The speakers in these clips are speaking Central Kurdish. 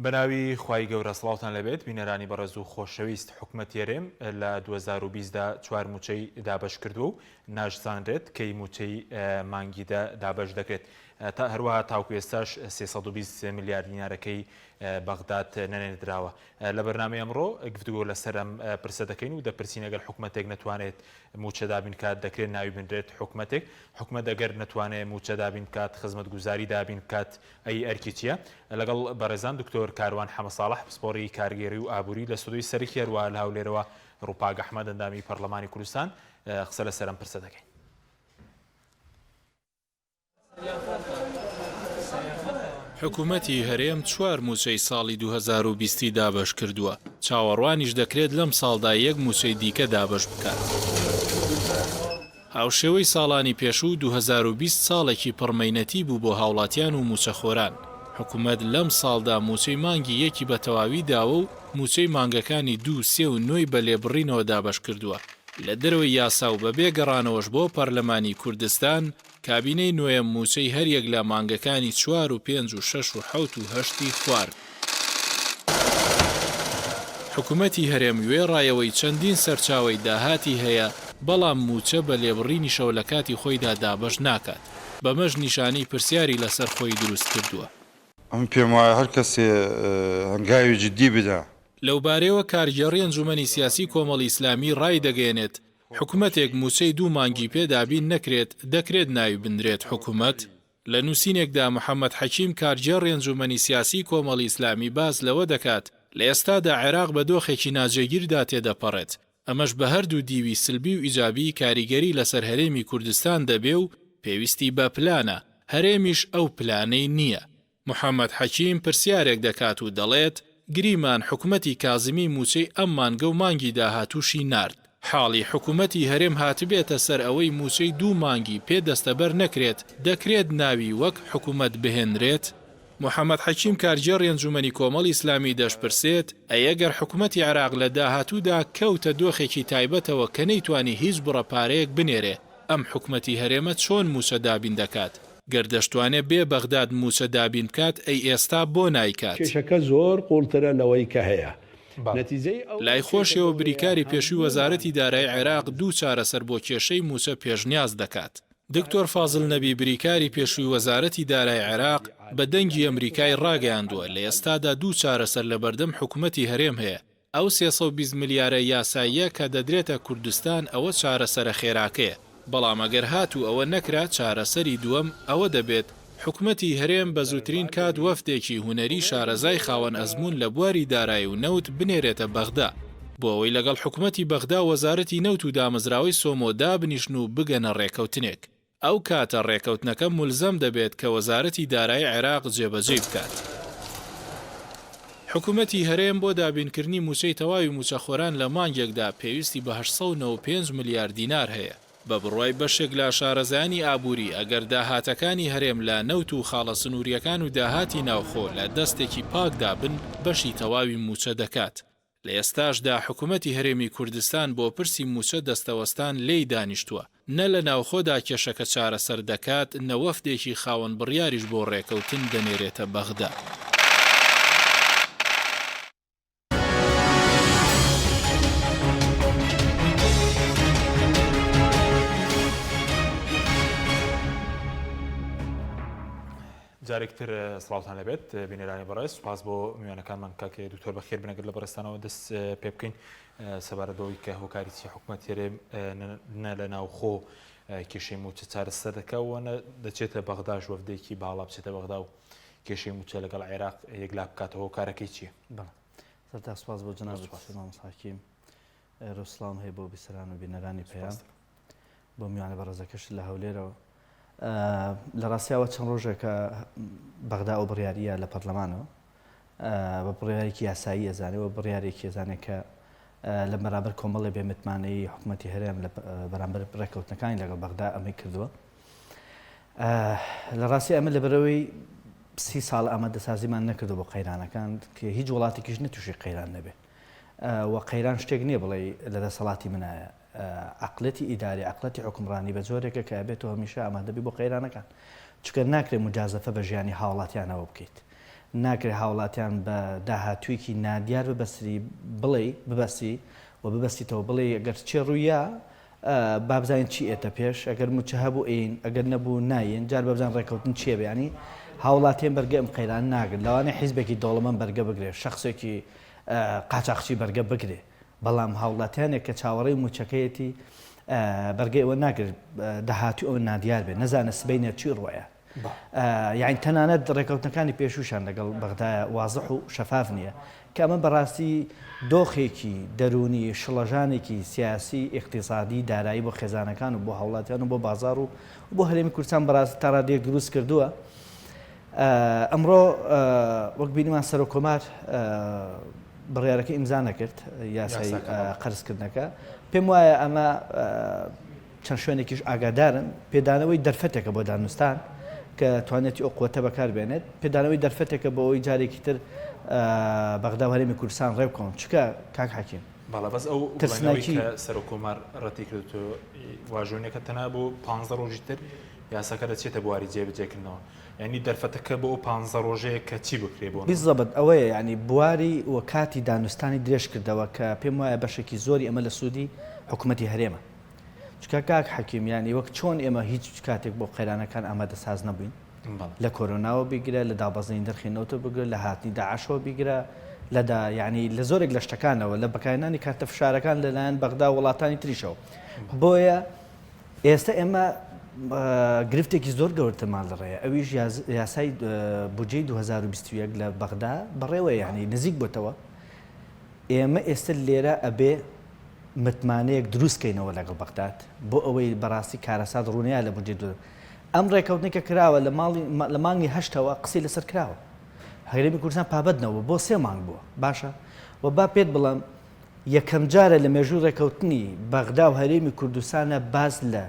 بەناوی خوای گەورە سڵاوتان لەبێت بینەرانی بەڕێز و خۆشەویست حکومەت هێرێم لە 2020دا 4 موچەی دابەش کردو و ناشزانرێت کەی موچەی مانگیدا دابەش دەکرێت تا هەروەها تاوکو ئێستاش 320 میلیارد دینارەکەی بەغداد نەنێدراوە. لە بەرنامەی ئەمڕۆ گفتوگۆ لەسەر ئەم پرسە دەکەین و دەپرسین ئەگەر حکومەتێک نەتوانێت موچە دابین کات دەکرێت ناوی بنرێت حکومەتێک، حکومەت ئەگەر نەتوانێت موچە دابین کات خزمەتگوزاری دابین کات ئەی ئەرکی چییە؟ لەگەڵ بەڕێزان دکتۆر کاروان حەمەساڵح پسپۆڕی کارگێری و ئابووری لە سودوی سەرکی هەروە لە هەولێرەوە ڕووپاگ ئەحمەد ئەندامی پەرلەمانی کوردستان قسە لەسەر ئەم پرسە دەکەین. حکوومەتی هەرێم 4 موچەی ساڵی 2020 دابەش کردووە. چاوەڕوانیش دەکرێت لەم ساڵدا 1 موچەی دیکە دابەش بکات. هاوشێوەی ساڵانی پێشوو 2020 ساڵێکی پڕمەینەتی بوو بۆ هاوڵاتیان و موچەخۆران. حکوومەت لەم ساڵدا موچەی مانگی 1 بە تەواوی داوە و موچەی مانگەکانی 2، 3 و 9 بە لێبڕینەوە دابەش کردووە. لە دەرەوەی یاسا و بەبێ گەڕانەوەش بۆ پەرلەمانی کوردستان کابینەی نوێم موچەی هەریەک لە مانگەکانی 4 و 5 و 6 و 7 و 8 خوارد. حکوومەتی هەرێم وێڕایەوەی چەندین سەرچاوەی داهاتی هەیە، بەڵام موچە بە لێبڕینیشەوە لە کاتی خۆیدا دابەش ناکات. بەمەش نیشانەی پرسیاری لەسەر خۆی دروست کردووە. ئەم پێم وایە هەر کەسێ هەنگاوی جددی بدە. لەوبارەیەوە کارگێڕی ئەنجومەنی سیاسی کۆمەڵی ئیسلامی ڕای دەگەێنێت حکوومەتێک موچەی 2 مانگی پێدابین نەکرێت دەکرێت ناوی بنرێت حکوومەت. لە نووسینێکدا محەممەد حەکیم کارگێڕی ئەنجومەنی سیاسی کۆمەڵی ئیسلامی باس لەوە دەکات لە ئێستادا عێراق بە دۆخێکی ناجێگیردا تێدەپەڕێت. ئەمەش بە هەردوو دیوی سلبی و ئیجابی کاریگەری لەسەر هەرێمی کوردستان دەبێ و پێویستی بە پلانە، هەرێمیش ئەو پلانەی نییە. محەممەد حەکیم پرسیارێک دەکات و دەڵێت گریمان حکوومەتی کازمی موچەی ئەم مانگە و مانگی داهاتووشی نارد. حاڵی حکوومەتی هەرێم هاتبێتە سەر ئەوەی موچەی 2 مانگی پێدەستەبەر نەکرێت دەکرێت ناوی وەک حکوومەت بهێنرێت. محەممەد حەکیم کارگێڕی ئەنجومەنی کۆمەڵی ئیسلامی دەشپرسێت ئەگەر حکوومەتی عێراق لە داهاتوودا کەوتە دۆخێکی تایبەتەوە کە نەیتوانی هیچ بڕەپارەیەک بنێرێ، ئەم حکوومەتی هەرێمە چۆن موچە دابین دەکات؟ گەردەشتوانێ بێ بەغداد موچە دابین بکات ئەی ئێستا بۆ نایکات. کێشەکە زۆر قوڵترە لەوەی کە هەیە. لای خۆشیەوە بریکاری پێشووی وەزارەتی دارایی عێراق 2 چارەسەر بۆ کێشەی موچە پێشنیاز دەکات. دکتۆر فازڵ نەبی بریکاری پێشووی وەزارەتی دارایی عێراق بە دەنگی ئەمریکای ڕاگەیاندووە لە ئێستادا 2 چارەسەر لە بەردەم حکوومەتی هەرێم هەیە. ئەو 320 میلیارە یاساییە کە دەدرێتە کوردستان ئەوە چارەسەرە خێراکەیە. بەڵام ئەگەر هاتوو ئەوە نەکرا چارەسەری دووەم ئەوە دەبێت حکوومەتی هەرێم بە زووترین کات وەفدێکی هونەری شارەزای خاوەن ئەزمون لە بواری دارایی و نەوت بنێرێتە بەغدا بۆ ئەوەی لەگەڵ حکوومەتی بەغدا وەزارەتی نەوت و دامەزراوەی سۆمۆ دابنیشن و بگەنە ڕێکەوتنێک. ئەو کاتە ڕێکەوتنەکە مولزەم دەبێت کە وەزارەتی دارایی عێراق جێبەجێ بکات. حکوومەتی هەرێم بۆ دابینکردنی موچەی تەواوی موچەخۆران لە مانگێکدا پێویستی بە 895 میلیارد دینار هەیە. بە بڕوای بەشێک لە شارەزایانی ئابووری ئەگەر داهاتەکانی هەرێم لە نەوت و خاڵە سنووریەکان و داهاتی ناوخۆ لە دەستێکی پاکدا بن بەشی تەواوی موچە دەکات. لە ئێستاشدا حکوومەتی هەرێمی کوردستان بۆ پرسی موچە دەستەوەستان لێی دانیشتووە، نە لە ناوخۆدا کێشەکە چارەسەر دەکات نە وەفدێکی خاوەن بڕیاریش بۆ ڕێکەوتن دەنێرێتە بەغدا. جارێکتر سڵاوتان لەبێت بینەرانی بەڕێز، سوپاس بۆ میوانەکانمان کاکە دکتۆر بەخێر بنەگەر لە بەڕێستانەوە دەست پێ بکەین سەبارەت بەوەی کە هۆکاری حکوومەت هەرێم نە لە ناوخۆ کێشەی موچە چارەسەر دەکات و دەچێتە بەغداش وەفدێکی باڵا بچێتە بەغدا و کێشەی موچە لەگەڵ عێراق یەکلا بکاتەوە هۆکارەکەی چییە؟ سەرتا سوپاس بۆ جەناب مامۆستا حەکیم، ڕۆسڵام هەیە بۆ بیسەران و بینەرانی پێیان، بۆ میوانە بەڕێزەکەش لە هەولێرەوە. لە ڕاستیاوە چەند ڕۆژێکە بەغدا ئەو بڕیاریە لە پەرلەمانەوە بە بڕیارێکی یاسایی ئەزانێەوە بڕیارێکی ئەزانێت کە لە بەرامبەر کۆمەڵی بێمتمانەی حکوومەتی هەرێم لە بەرامبەر ڕێکەوتنەکانی لەگەڵ بەغدا ئەمەی کردووە. لە ڕاستی ئەمە لەبەرەوەی 30 ساڵ ئەمە دەسازیمان نەکردو بۆ قەیرانەکان کە هیچ وڵاتێکیش نەتووشی قەیران نەبێت و قەیران شتێک نییە بڵێ لە دەسەڵاتی منایە. عقلەتی ئیداری عقلەتی حکومڕانی بە جۆرێکە کە ئەبێتەوە هەمیشە ئامادەبی بۆ قەیرانەکان، چکە ناکرێت مجازەفە بە ژیانی هاوڵاتیانەوە بکەیت. ناکرێت هاوڵاتیان بە داهاتوویەکی نادیار ببەسی و ببەستیتەوە بڵێ ئەگەر چێ ڕوویە بابزانین چی ئێتە پێش ئەگەر موچە هەبوو ئین ئەگەر نەبوو ناین جار بەبزان ڕێکەوتن چیە بێنی هاوڵاتیان بەرگە ئەم قەیران ناگرن لەوانەیە حیزبێکی دەوڵەمەند بەرگە بگرێت شخصێکی قاچاقچی بەرگە بگرێ بەڵام هاوڵاتیانێک کە چاوەڕێی موچەکەیەتی بەرگەی ئەوە ناگرێت داهاتوو ئەوە نادیار بێت نەزانە سبەینە چی ڕوایە یاین تەنانەت ڕێکەوتنەکانی پێشوشان لەگەڵ بەغدایە وازح و شەفاف نییە کە ئەمە بەڕاستی دۆخێکی دەرونی شڵەژانێکی سیاسی اقتصادی دارایی بۆ خێزانەکان و بۆ هاوڵاتیان و بۆ بازار و بۆ هەرێمی کوردستان بەڕاستی تا ڕادێک دروست کردووە ئەمڕۆ وەک بینیمان سەر و کۆمار بڕیارەکە ئیمزا نەکرد یاسای قەرزکردنەکە پێم وایە ئەمە چەند شوێنێکیش ئاگادارن پێدانەوەی دەرفەتێکە بۆ دانوستان کە توانێتی ئەو قوتە بەکاربێنێت پێدانەوەی دەرفەتێکە بۆ ئەوی جارێکی تر بەغدا و هەرێمی کوردستان ڕێ بکەون چکە کاک حەکیم باڵا بەس ئەو ترسناکی سەر و کۆمار ڕەتی کرد و واژۆنێکە تەنها بۆ 15 ڕۆژی تر یاساکە دەچێتە بواری جێبەجێکردنەوە ینی دەرفەتەکە بۆ 15 ڕۆژەیە کە چی بکرێ بۆ بیزەبەت ئەوەیە ینی بواری وە کاتی دانوستانی درێژ کردەوە کە پێم وایە بەشێکی زۆری ئەمە لە سوودی حکوومەتی هەرێمە چکە کاک حەکیم ینی وەک چۆن ئێمە هیچ کاتێک بۆ قەیرانەکان ئامادە ساز نەبووین لە کۆرۆناوە بیگرە لە دابەزین دەرخینەوە بگرە لە هاتنی داعشەوە بیگرە لەدا یعنی لە زۆرێک لە شتەکانەوە لە بەکارهێنانی کارتە فشارەکان لەلایەن بەغدا وڵاتانی تریشەوە بۆیە ئێستا ئێمە گرفتێکی زۆر گەورترمان لەڕێە ئەویش یاسای بودجەی 2021 لە بەغدا بەڕێوە یعنی نزیک بۆتەوە ئێمە ئێستا لێرە ئەبێ متمانەیەک دروستکەینەوە لەگەڵ بەغداد بۆ ئەوەی بەڕاستی کارەسات ڕوونیا لە بودجێ دوور ئەم ڕێکەوتنێکە کراوە لە مانگی هەشتەوە قسەی لەسەر کراوە هەرێمی کوردستان پابەتنەوە بۆ 3 مانگ بووە باشە و با پێت بڵم یەکەم جارە لە مێژوو ڕێکەوتنی بەغدا و هەرێمی کوردستانە باز لە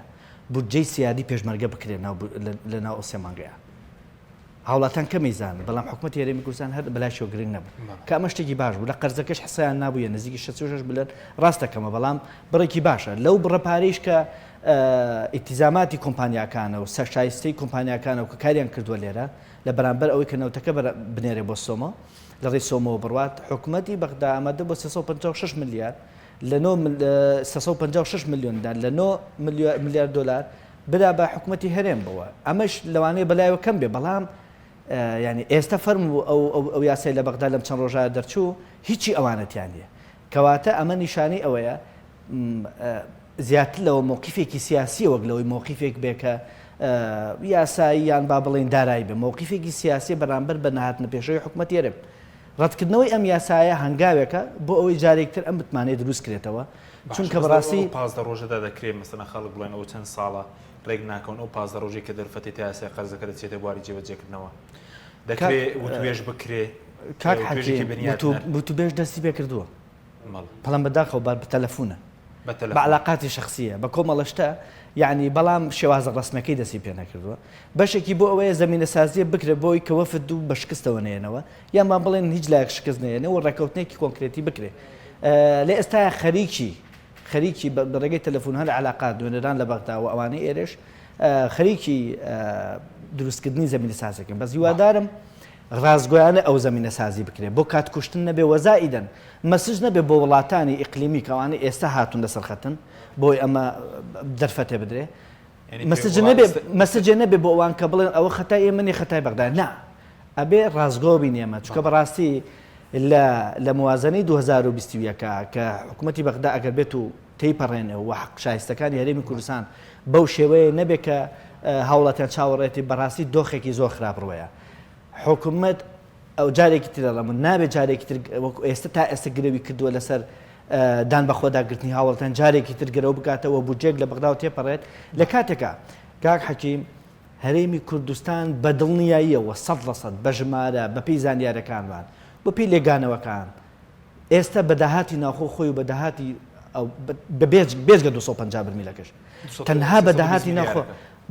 بودجەی سیادی پێشمەرگە بکرێت لە ناو 3 مانگەیە هاوڵاتان کەمیزان بەڵام حکوومەتی هەرێمی کوردستان هەر بەلاشەوە گرنگ نەبوو کە ئەمە شتێکی باش بوو لە قەرزەکەش حسایان نابووە نزیکی 66 بلەن ڕاستەکەمە بەڵام بڕێکی باشە لەو بڕەپارەیش کە ئیتیزاماتی کۆمپانیاکانە و سەرشایستەی کۆمپانیاکانە و کە کاریان کردووە لێرە لە بەرامبەر ئەوەی کە نەوتەکە بنێرێ بۆ سۆمە لە ڕێی سۆمەوە بڕوات حکوومەتی بەغدا ئامادە بۆ 356 ملیار لە 356 میلیۆندا لە 9 ملیار دلار بدا بە حکوومەتی هەرێم بووە ئەمەش لەوانەیە بەلایەوە کەم بێ بەڵام ینی ئێستا فەرم ئەو یاسای لە بەغدا لەم چەند ڕۆژە دەرچوو هیچی ئەوانەتیان نیە کەواتە ئەمە نیشانی ئەوەیە زیاتر لەوە مووقیفێکی سیاسی وەک لەوەی مووقیفێک بێ کە یاسایی یان با بڵێن دارایی بێ مووقیفێکی سیاسی بەرامبەر بە نەهاتنە پێشەوەی حکوومەتی هەرێم ڕەتکردنەوەی ئەم یاسایە هەنگاوێکە بۆ ئەوەی جارێکتر ئەم بتمانێت دروست کرێتەوە چونکە بەڕاستی 15 ڕۆژەدا دەکرێت مەسەڵەن خەڵک بڵێن ئەو چەند ساڵە ڕێک ناکەون ئەو 15 ڕۆژێک کە دەرفەتی یاسای قەرزەکە دەچێتە بواری جێبەجێکردنەوە دەکرێت وتوێژ بکرێ کاک حەکیم وتوبێژ دەستی پێ کردووە بەڵام بەداخەوە بار بە تەلەفونە بە علاقاتی شخصیە بە کۆمەڵەشتە یعنی بەڵام شێوازە ڕسمەکەی دەستی پێ نەکردووە بەشێکی بۆ ئەوەیە زەمینە سازیە بکرێت بۆی کە وەفد و بە شکستەوە نێنەوە یانمان بڵێن هیچ لایەک شکست نێنەوە ڕێکەوتنێکی کۆنکرێتی بکرێ لێ ئێستا خەریکی بە ڕێگەی تەلەفۆن هەر علاقات دوێنەران لە بەغداوە ئەوانەی ئێرش خەریکی دروستکردنی زەمینە سازەکەن بەس هیوادارم ڕازگۆیانە ئەو زەمینە سازی بکرێت بۆ کاتکوشتن نەبێ وەزائیدەن مەسج نەبێ بۆ وڵاتانی ئیقلیمی کەوانەی ئێستا هاتوون لەسەر خەتن بۆی ئەمە دەرفەتێ بدرێ مەسجێ نەبێ بۆ ئەوان کە بڵێن ئەوە خەتای ئێمە نێ خەتای بەغدا نا ئەبێ ڕازگۆ بینێمە چونکە بەڕاستی لە موازنەی 2021 کە حکوومەتی بەغدا ئەگەر بێت و تێیپەڕێنێ و حق شایستەکانی هەرێمی کوردستان بەو شێوەیە نەبێ کە هاوڵاتیان چاوەڕێتی بەڕاستی دۆخێکی زۆر خراپ ڕوەیە حکوومەت ئەو جارێکی تر دەڵێمە نابێت جارێکی تر ئێستا تا ئێستا گرەوی کردووە لەسەر دان بەخۆداگرتنی هاوڵاتیان جارێکی تر گەرەوە بکاتەوە بودجێک لە بەغدا و تێپەڕێت لە کاتێکە کاک حەکیم هەرێمی کوردستان بە دڵنیاییەوە 100% بە ژمارە بە پێی زانیارەکانمان بە پێی لێگانەوەکان ئێستا بەداهاتی ناوخۆ خۆی و بەداهاتی بێجگە 250 برمیلەکەش تەنها بەداهاتی ناوخۆ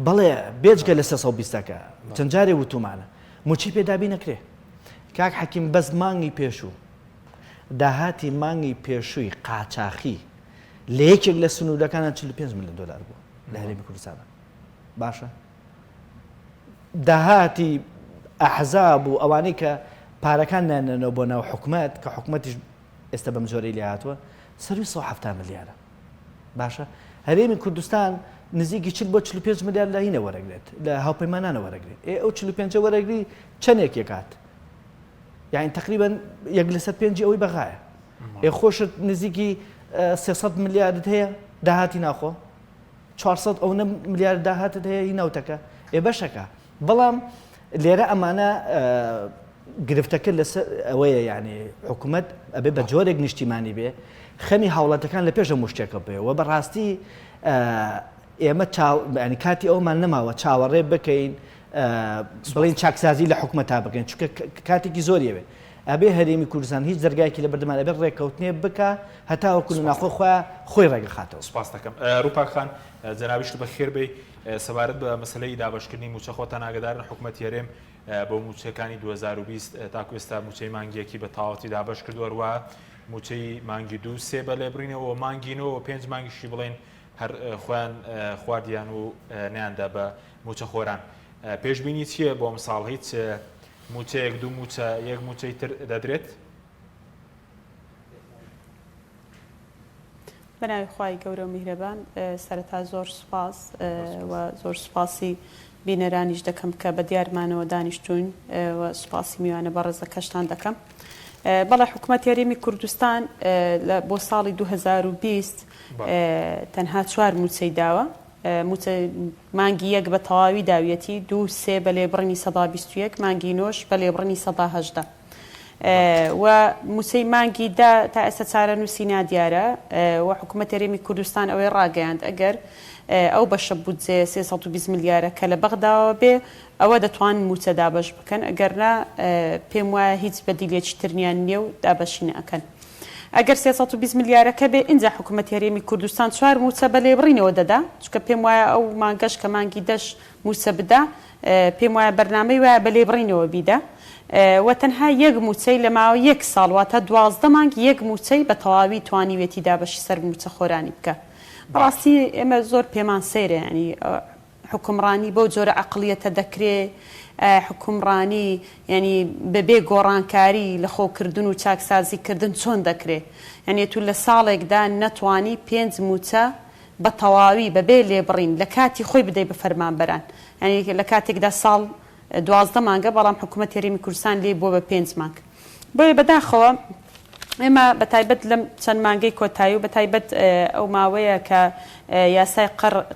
بەڵێ بێجگە لە 320ەکە چەند جارێ وتومانە موچی پێدابی نەکرێ کاک حەکیم بەس مانگی پێشوو داهاتی مانگی پێشووی قاچاخی لە یەکێک لە سنوورەکانە 45 میلیۆن دلار بووە لە هەرێمی کوردستانە باشە داهاتی ئەحزاب و ئەوانەی کە پارەکان نانەوە بۆ ناو حکومەت کە حکومەتیش ئێستا بەم جۆرەی لێ هاتووە سەروی 170 ملیارە باشە هەرێمی کوردستان نزیکی 40 بۆ 45 ملیار لە هینە وەرەگرێت لە هاوپەیمانانە وەرەگرێت ئەو 45 وەرەگری چەندێک یەکات یعنی تقریبا 1/5 ئەوەی بەغایە خۆشت نزیکی 300 ملیارد هەیە داهاتی ناخۆ 400 ئەو ملیار داهاتت هەیە هی ناوتەکە بەشەکە بەڵام لێرە ئەمانە گرفتەکە لەسەر ئەوەیە یعنی حکوومەت ئەبێ بە جۆرێک نیشتیمانی بێ خەمی هاوڵاتەکان لە پێشە مشتێکە بێەوە بەڕاستی ئێمە ینی کاتی ئەومان نەماوە چاوەڕێ بکەین بڵین چاکسازی لە حکوومەتا بکەین چونکە کاتێکی زۆریەوێ ئەبێ هەرێمی کوردستان هیچ جەرگایکی لە بەردەمان ئەبێ ڕێککەوتنێ بکە هەتاوەکو ناخۆ خۆی ڕێگە خاتەوە. سپاس دەکەم ڕووپاکخان جەنابیشت بە خێر بێ سەبارەت بە مەسلەی دابەشکردنی موچە خۆتان ئاگدارن حکوومەتی هەرێم بۆ موچەکانی 2020 تاکو ئێستا موچەی مانگیەکی بە تاواتی دابش کردووەروە موچەی مانگی 2 3 بە لێبرینەوە مانگینەوە 5 مانگیشی بڵێن هەر خۆیان خواردیان و نیاندا بە موچە خۆران پێشبینی چییە بۆ مساڵ هیچ موچەیەک دوو موچە یەک موچەی تر دەدرێت؟ بەناوی خوای گەورە و میهرەبان سەرەتا زۆر سوپاس و زۆر سوپاسی بینەرانیش دەکەم کە بە دیارمانەوە دانیشتوون و سوپاسی میوانە بە ڕێزەکەشتان دەکەم. بەڵێ حکوومەت هەرێمی کوردستان بۆ ساڵی 2020 تەنها 4 موچەی داوە مانگی 1 بە تەواوی داویەتی 2 3 بە لێبڕنی 121 مانگی 9 بە لێبڕنی 118 و موچەی مانگی دا تا ئێستا چارەنووسی نادیارە و حکوومەت هەرێمی کوردستان ئەوەی ڕاگەیاند ئەگەر ئەو بەشە بودجێ 320 ملیارە کە لە بەغداوە بێ ئەوە دەتوانن موچە دابەش بکەن ئەگەرنا پێم وایە هیچ بەدیلێکی ترنیان نییە و دابەشی نەکەن. ئەگەر 320 ملیارەکە بێ اینجا حکوومەت هەرێمی کوردستان 4 موچە بە لێبڕینەوە دەدا چونکە پێم وایە ئەو مانگەش کە مانگی 10 موچە بدا پێم وایە بەرنامەی وایە بە لێبڕینەوە بیدا و تەنها یەک موچەی لە ماوە 1 ساڵ واتە 12 مانگ یەک موچەی بە تەواوی توانیوێتی دابەشی سەر موچە خۆرانی بکە. بەڕاستی ئێمە زۆر پێمان سەیرە ینی حکومڕانی بەو جۆرە عەقڵیەتە دەکرێ حکومڕانی ینی بەبێ گۆڕانکاری لە خۆکردن و چاکسازیکردن چۆن دەکرێت یعنی تو لە ساڵێکدا نەتوانی 5 موچە بە تەواوی بەبێ لێبڕین لە کاتی خۆی بدەی بە فەرمانبەران ینی لە کاتێکدا ساڵ 12 مانگە بەڵام حکوومەت هەرێمی کوردستان لێ بۆ بە 5 مانگ بۆیە بەداخەوە ئێمە بەتایبەت لەم چەند مانگەی کۆتایی و بەتایبەت ئەو ماوەیە کە یاسای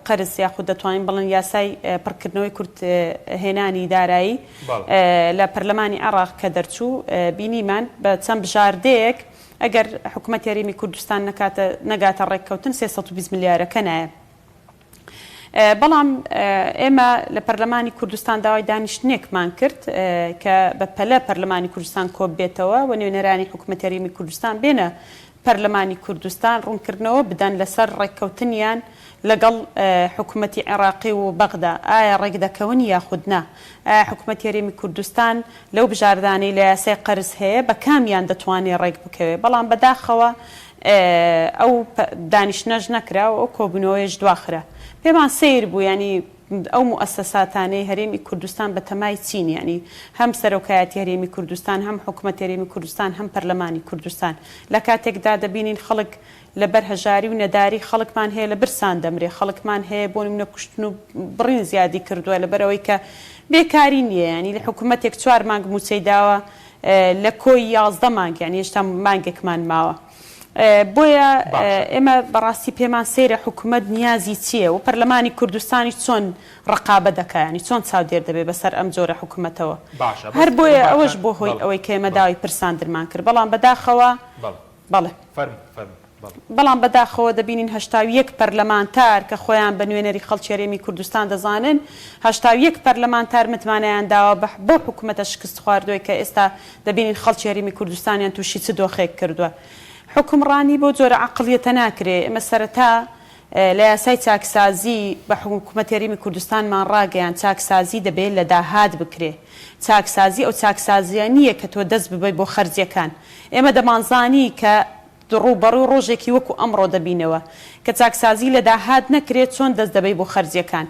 قەرز یاخود دەتوانین بڵێن یاسای پڕکردنەوەی کورت هێنانی دارایی لە پەرلەمانی عێراق کە دەرچوو بینیمان بە چەند بژاردەیەک ئەگەر حکوومەت هەرێمی کوردستان نەگاتە ڕێککەوتن 320 ملیارەکە نایە. بەڵام ئێمە لە پەرلەمانی کوردستان داوای دانیشتنێکمان کرد کە بە پەلە پەرلەمانی کوردستان کۆب بێتەوە و نوێنەرانی حکوومەت هەرێمی کوردستان بێنە پەرلەمانی کوردستان ڕوونکردنەوە بدەن لەسەر ڕێککەوتنیان لەگەڵ حکوومەتی عێراقی و بەغدا ئایا ڕێک دەکەون یاخود نا حکوومەت هەرێمی کوردستان لەو بژاردانەی لە یاسای قەرز هەیە بە کامیان دەتوانێت ڕێک بکەوێت بەڵام بەداخەوە ئەو دانیشتنەش نەکراوە ئەو کۆبوونەوەیش دواخرا پێمان سیر بوو ینی ئەو مؤسساتانەی هەرێمی کوردستان بە تەمای چین ینی هەم سەرۆکایەتی هەرێمی کوردستان هەم حکوومەت هەرێمی کوردستان هەم پەرلەمانی کوردستان لە کاتێکدا دەبینین خەڵک لەبەر هەژاری و نەداری خەڵکمان هەیە لە برسان دەمرێ خەڵکمان هەیە بۆ نمونە کوشتن و بڕین زیادی کردووە لەبەرەوەی کە بێکاری نییە ینی لە حکوومەتێک 4 مانگ موچەی داوە لە کۆی 11 مانگ ینی هێشتا مانگێکمان ماوە بۆیە ئێمە بەڕاستی پێمان سەیرە حکوومەت نیازی چییە و پەرلەمانی کوردستانی چۆن ڕقابە دەکایانی چۆن چاودێر دەبێت بەسەر ئەم جۆرە حکوومەتەوە هەر بۆیە ئەوەش بۆ هۆی ئەوەی کە ئێمە داوای پرساندرمان کرد بەڵام بەداخەوە بەڵێ بەڵام بەداخەوە دەبینین 81 پەرلەمانتار کە خۆیان بە نوێنەری خەڵکی هەرێمی کوردستان دەزانن 81 پەرلەمانتار متمانەیان داوە بۆ حکوومەتە شکست خواردووە کە ئێستا دەبینین خەڵکی هەرێمی کوردستانیان تووشی چ دۆخێک کردووە حکومڕانی بۆ جۆرە عەقڵیەتە ناکرێ ئێمە سەرەتا لە یاسای چاکسازی بە حکوومەت هەرێمی کوردستانمان ڕاگەیان چاکسازی دەبێت لە داهات بکرێ چاکسازی ئەو چاکسازیە نییە کە تۆ دەست ببەی بۆ خەرجیەکان ئێمە دەمانزانی کە ڕووبەڕووی ڕۆژێکی وەکو ئەمڕۆ دەبینەوە کە چاکسازی لە داهات نەکرێت چۆن دەست دەبەی بۆ خەرجیەکان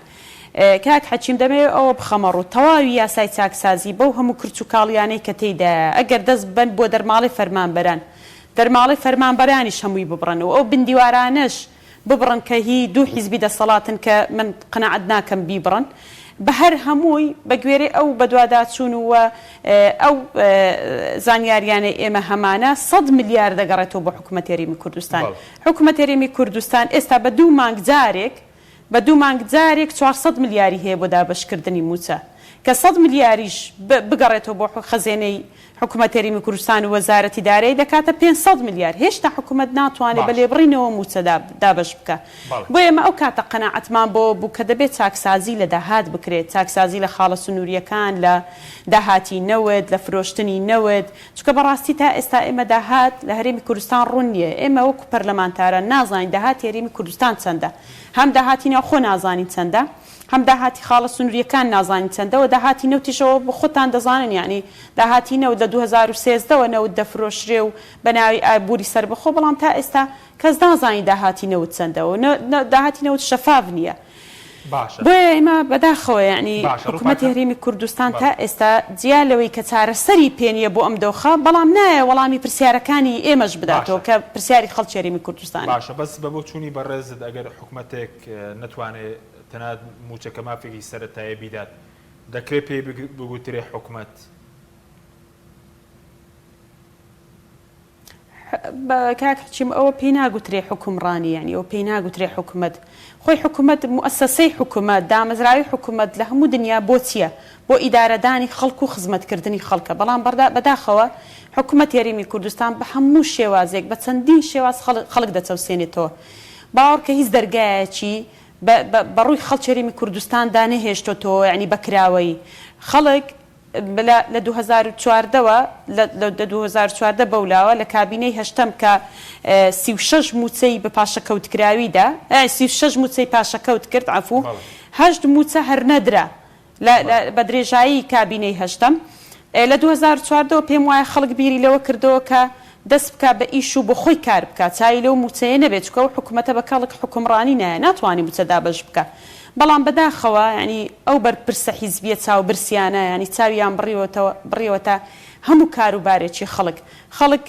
کاک حەچیم دەمەوێت ئەوە بخەمەڕ و تەواوی یاسای چاکسازی بەو هەموو کرچ و کاڵیانەی کە تێیدا ئەگەر دەست بن بۆ دەرماڵی فەرمانبەران دەرماڵی فەرمانبەرانیش هەمووی ببڕنەوە ئەو بندیوارانش ببڕن کە هی دوو حیزبی دەسەڵاتن کە من قناعەت ناکەم بیبڕن بە هەر هەمووی بە گوێرەی ئەو بەدواداچوون وە ئەو زانیاریانە ئێمە هەمانە 100 میلیارد دەگەڕێتەوە بۆ حکوومەت هەرێمی کوردستان حکوومەت هەرێمی کوردستان ئێستا بە 2 مانگ جارێک 400 میلیاری هەیە بۆ دابەشکردنی موچە کە 100 میلیاریش بگەڕێتەوە بۆ خەزێنەی حکوومەت هەرێمی کوردستان و وەزارەتی دارایی دەکاتە 500 میلیار هێشتا حکوومەت ناتوانێت بە لێبڕینەوە موچە دابەش بکە بۆ ئێمە ئەو کاتە قەناعەتمان بۆ کە دەبێت چاکسازی لە داهات بکرێت چاکسازی لە خاڵە سنووریەکان لە داهاتی نەوت لە فرۆشتنی نەوت چکە بەڕاستی تا ئێستا ئێمە داهات لە هەرێمی کوردستان ڕوون نییە ئێمە وەکو پەرلەمانتارە نازانین داهاتی هەرێمی کوردستان چەندە هەم داهاتی ناوخۆ نازانین چەندە هەم داهاتی خاڵە سنووریەکان نازانین چەندەوە داهاتی نەوتیشەوە بە خۆتان دەزانن یعنی داهاتی نەوت لە 2013ەوە نەوت دەفرۆشرێ و بە ناوی ئابووری سەربەخۆ بەڵام تا ئێستا کەس نازانی داهاتی نەوت چەندەوە داهاتی نەوت شەفاف نییە بۆیە ئێمە بەداخەوە یعنی حکوومەتی هەرێمی کوردستان تا ئێستا جیا لەوەی کە چارەسەری پێنیە بۆ ئەم دۆخە بەڵام نایە وەڵامی پرسیارەکانی ئێمەش بداتەوە کە پرسیاری خەڵکی هەرێمی کوردستان باشە بەس بە بۆ چوونی بەڕێزت ئەگەر حکوومەتێک نتوانێت تەنانەت موچەکە مافێکی سەرەتایە بیدات دەکرێت پێی بگوترێ حکوومەت کاکچیم ئەوە پێی ناگوترێ حکومڕانی یعنی ئەوە پێی ناگوترێ حکوومەت خۆی حکوومەت مؤسسەی حکوومەت دامەزراوی حکوومەت لە هەموو دنیا بۆ چییە بۆ ئیدارەدانی خەڵک و خزمەتکردنی خەڵکە بەڵام بەداخەوە حکوومەت هەرێمی کوردستان بە هەموو شێوازێک بە چەندین شێواز خەڵک دەچەوسێنێتەوە باوەڕ کە هیچ دەرگایەکی بەڕووی خەڵکی هەرێمی کوردستان دانەهێشتۆتەوە یعنی بەکراوەی خەڵک لە 2014ەوە لە 2014 بەولاوە لە کابینەی هەشتم کە 36 موچەی بە پاشەکەوتکراویدا 36 موچەی پاشەکەوت کرد عفو هەشت موچە هەر نەدرا بە درێژایی کابینەی هەشتم لە 2014 پێم وایە خەڵک بیری لەوە کردەوە کە دەست بکە بە ئیش و بۆ خۆی کار بکە چای لەو موچەیە نەبێت چکە و حکوومەتە بە کاڵک حکومڕانی نایە ناتوانانی موچە دابەش بکە بەڵام بەداخەوە ینی ئەو بەرپرسە حیزبیە چاوبرسیانە ینی چاویان بڕیوەتە هەموو کاروبارێکی خەڵک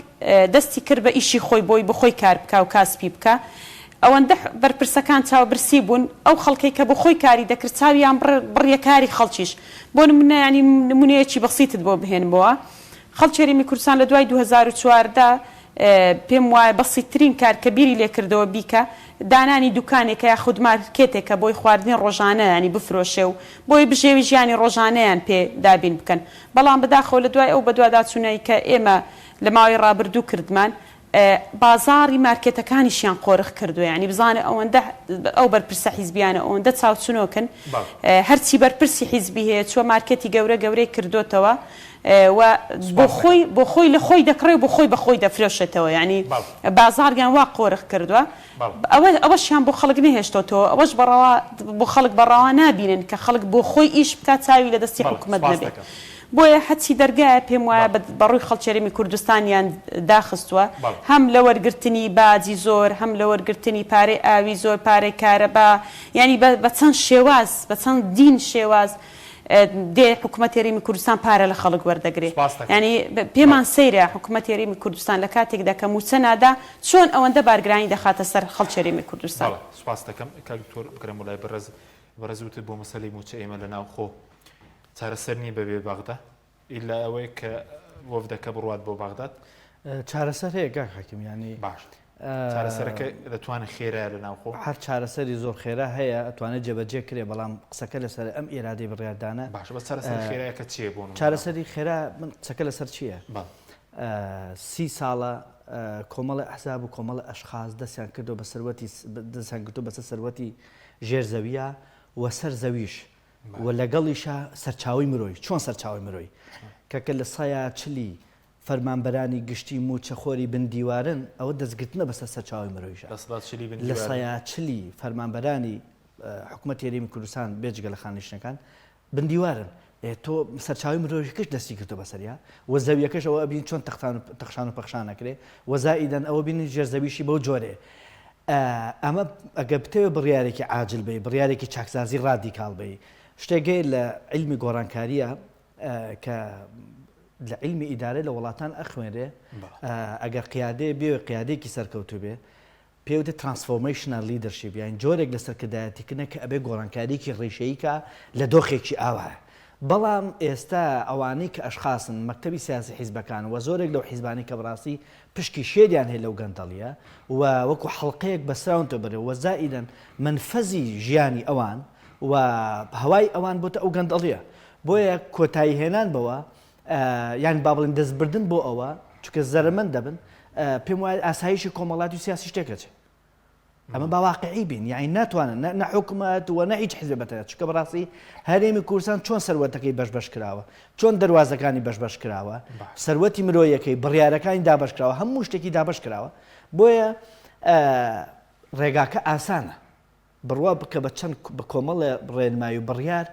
دەستی کرد بە ئیشی خۆی بۆی بخۆی کار بکە و کاسپی بکە ئەوەندە بەرپرسەکان چاوبرسی بوون ئەو خەڵکی کە بە خۆی کاری دەکرد چاویان بڕیە کاری خەڵکیش بۆ نمونە ینی نمونەیەکی بەسیتت بۆ بهێنبەوە خەڵکی هەرێمی کوردستان لە دوای 2014 پێم وایە بەسیترین کار کە بیری لێ کردەوە بیکە دانانی دوکانێکە یا خودمارکێتێکە بۆی خواردنی ڕۆژانە ینی بفرۆشێ و بۆی بژێوی ژیانی ڕۆژانەیان پێ دابین بکەن بەڵام بەداخەوە لە دوای ئەو بەدواداچوونەی کە ئێمە لە ماوەی ڕابردوو کردمان بازاری مارکێتەکانیشیان قۆرخ کردووە ینی بزانە ئەوەندە ئەو بەرپرسە حیزبیانە ئەوەندە چاوچنۆکن هەرچی بەرپرسی حیزبی هەیە چوە مارکێتی گەورەی کردوتەوە و بۆ خۆی لە خۆی دەکڕێ بۆ خۆی بەخۆی دەفرۆشێتەوە ینی بازارگیان وا قۆرخ کردووە ئەوەشیان بۆ خەڵک نەهێشتۆتەوە ئەوەش بۆ خەڵک بەڕاوا نابینن کە خەڵک بۆ خۆی ئیش بکات چاوی لە دەستی حکوومەت نەبێت بۆیە حەچی دەرگایە پێم وایە بەڕووی خەڵکی هەرێمی کوردستانیان داخستووە هەم لە وەرگرتنی باجی زۆر هەم لە وەرگرتنی پارەی ئاوی زۆر پارەی کارەبا ینی بە چەند شێواز بە چەند دین شێواز دێ حکوومەت هەرێمی کوردستان پارە لە خەڵک وەردەگرێت ینی پێمان سەیرە حکوومەت هەرێمی کوردستان لە کاتێکدا کە موچە نادا چۆن ئەوەندە بارگرانی دەخاتە سەر خەڵکی هەرێمی کوردستان سوپاس دەکەم کاکتۆر بکرێم وڵای بەڕێزوتت بۆ مەسەلەی موچە ئێمە لە ناوخۆ چارەسەر نیە بەبێ بەغدا ئیلا ئەوەی کە وەفدەکە بڕوات بۆ بەغداد چارەسەر هەیە کاک حەکیم ینی باش چارەسەرەکە دەتوانێت خێرایە لە ناوخۆ هەر چارەسەری زۆر خێرا هەیە ئەتوانێت جێبەجێ کرێ بەڵام قسەکە لەسەر ئەم ئێرادەی بڕیاردانە باش بە چارەسەر خێرایەکە چییە بۆ چارەسەری خێرا من قسەکە لەسەر چییە 30 ساڵە کۆمەڵی ئەحزاب و کۆمەڵی ئەشخاص دەستیان کردو بەسەر سەروەتی ژێرزەویە و سەر زەویش و لەگەڵیشە سەرچاوی مرۆی چۆن سەرچاوی مرۆی کەکە لە سایە چلی فەرمانبەرانی گشتی موچەخۆری بندیوارن ئەوە دەستگرتنە بەسەر سەرچاوی مرۆیشە لە سایە چلی فەرمانبەرانی حکوومەت هەرێمی کوردستان بێجگە لە خانیشتەکان بندیوارن تۆ سەرچاوی مرۆیەکەش دەستی کردو بەسەریا و زەویەکەش ئەوە بین چۆن تەخشان و پەخشان نەکرێ وەزائیدەن ئەوە بین ژێرزەویشی بەو جۆرێ ئەمە ئەگە بتەوێت بڕیارێکی عاجل بێ بڕیارێکی چاکسازی ڕادیکاڵ بێ شتێگەی لە علمی گۆڕانکاریە کە لە علمی ئیدارە لە وڵاتان ئەخوێنرێ ئەگەر قیادێ بێ قیادێکی سەرکەوتو بێ پێوتە ترانسفۆرمیشنال لیدەرشیپ یان جۆرێک لە سەرکردایەتیکردنە کە ئەبێ گۆڕانکاریکی ڕێشەییکە لە دۆخێکی ئاوایە بەڵام ئێستا ئەوانەی کە ئەشخاصن مەکتەبی سیاسی حیزبەکان و زۆرێک لەو حیزبانی کە بڕاستی پشکی شێریان هەیە لەو گەندەڵیە و وەکو حەڵقەیەک بەسراونتە بێ و زائیدەن منفەزی ژیانی ئەوان و هەوای ئەوان بۆتە ئەو گەندەڵیە بۆیە کۆتایی هێنان بەوە یان با بڵێن دەستبردن بۆ ئەوە چکە زەرمەند دەبن پێم وایە ئاسایشی کۆمەڵاتی و سیاسی شتێکەچێ ئەمە باواقعی بین یعنی ناتوانن نەحکومەت و نە هیچ حیزبەتە چکە بەڕاستی هەرێمی کوردستان چۆن سەروەتەکەی بەشبەش کراوە چۆن دەواازەکانی بەشبەش کراوە سەروەتی مرۆیەکەی بڕیارەکانی دابش کراوە هەموو شتێکی دابش کراوە بۆیە ڕێگاکە ئاسانە بڕوا بکە بە چەند بە کۆمەڵە ڕێنمایی و بڕیار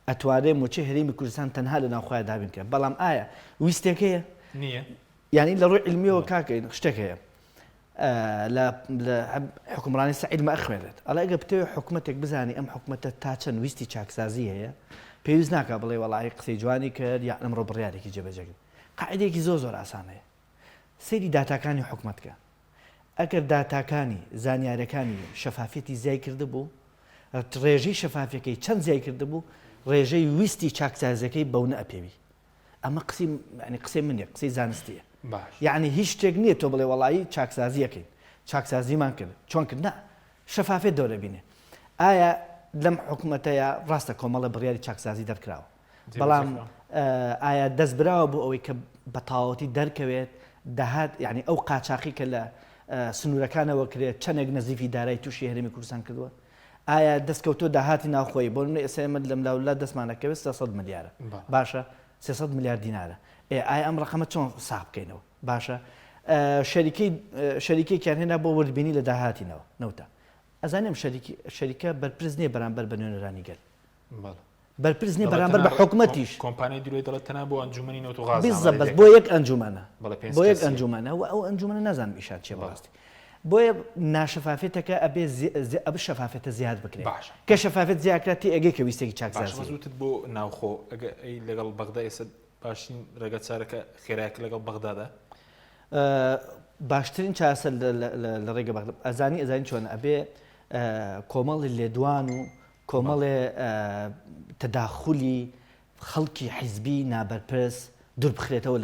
ئەتوانێ موچەی هەرێمی کوردستان تەنها لە ناوخوای دابین کرد بەڵام ئایا ویستێکەیە نییە یعنی لە ڕووی علمیەوە کاکەین شتێک هەیە لە حکومڕانی سعید مە ئەخوێنێت ئەڵ ئەگە بتەوێت حکوومەتێک بزانانی ئەم حکوومەتە تا چەند ویستی چاکسازی هەیە پێویست ناکە بڵێ وەڵی قسەی جوانی کرد یا ئەمڕۆ بڕیارێکی جێبەجێگرن قاعدەیەکی زۆر ئاسانەیە سەیری داتاکانی حکوومەتکە ئەگەر داتاکانی زانیارەکانی شەفافەتی زیای کرده بوو ڕێژەی شەفافەکەی چەند زیای کرده بوو ڕێژەی ویستی چاکسازەکەی بەونە ئەپێوی ئەمە قسەی منێ قسەی زانستیە یعنی هیچ شتێک نییە تۆ بڵێ وەڵایی چاکسازیەکەین چاکسازیمان کرد چۆن کرد نا شەفافێت دەورە بینێ ئایا لەم حکوومەتەیە ڕاستە کۆمەڵە بڕیاری چاکسازی دەرکراوە بەڵام ئایا دەست براوە بۆ ئەوەی کە بە تاوەتی دەرکەوێت داهات یعنی ئەو قاچاقی کە لە سنوورەکانەوە کرێت چەندێک نەزیفی دارایی تووشی هەرێمی کوردستان کردووە ئایا دەستکەوتۆ داهاتی ناوخۆی بۆ ئێستا لەم لاولا دەستمانەکەوێت 300 ملیارە باشە 300 میلیارد دینارە ئایا ئەم ڕقەمە چۆن ساحب بکەینەوە باشە شەریکێکیان هێنا بۆ وردبینی لە داهاتینەوە نەوتە ئەزانم شەریکە بەرپرس نییە بەرامبەر بە نوێنەرانی گەل بەرپرس نییە بەرامبەر بە حکوومەتیش کۆمپانیای دوێ دەڵێت تەنها بۆ ئەنجومەنی نەوت و غاز بس بۆ یەک ئەنجومەنە بۆ یەک ئەنجومەنە و ئەو ئەنجومەنە نازانم ئیشان چێ بەڕاستی بۆیە ناشەفافێتەکە ئەبێ ئەب شەفافێتە زیاد بکرێت کە شەفافێت زیادکراتی ئەگەی کە ویستێکی چاکسازی زووتت بۆ ناوخۆ لەگەڵ بەغدا ئێستا باشین ڕێگە چارەکە خێرایەک لەگەڵ بەغدادا باشترین چاسە لە ڕێگە بەغدا ئەزانی چۆن ئەبێ کۆمەڵی لێدوان و کۆمەڵێ تەداخولی خەڵکی حیزبی نابەرپرس دوور بخرێتەوە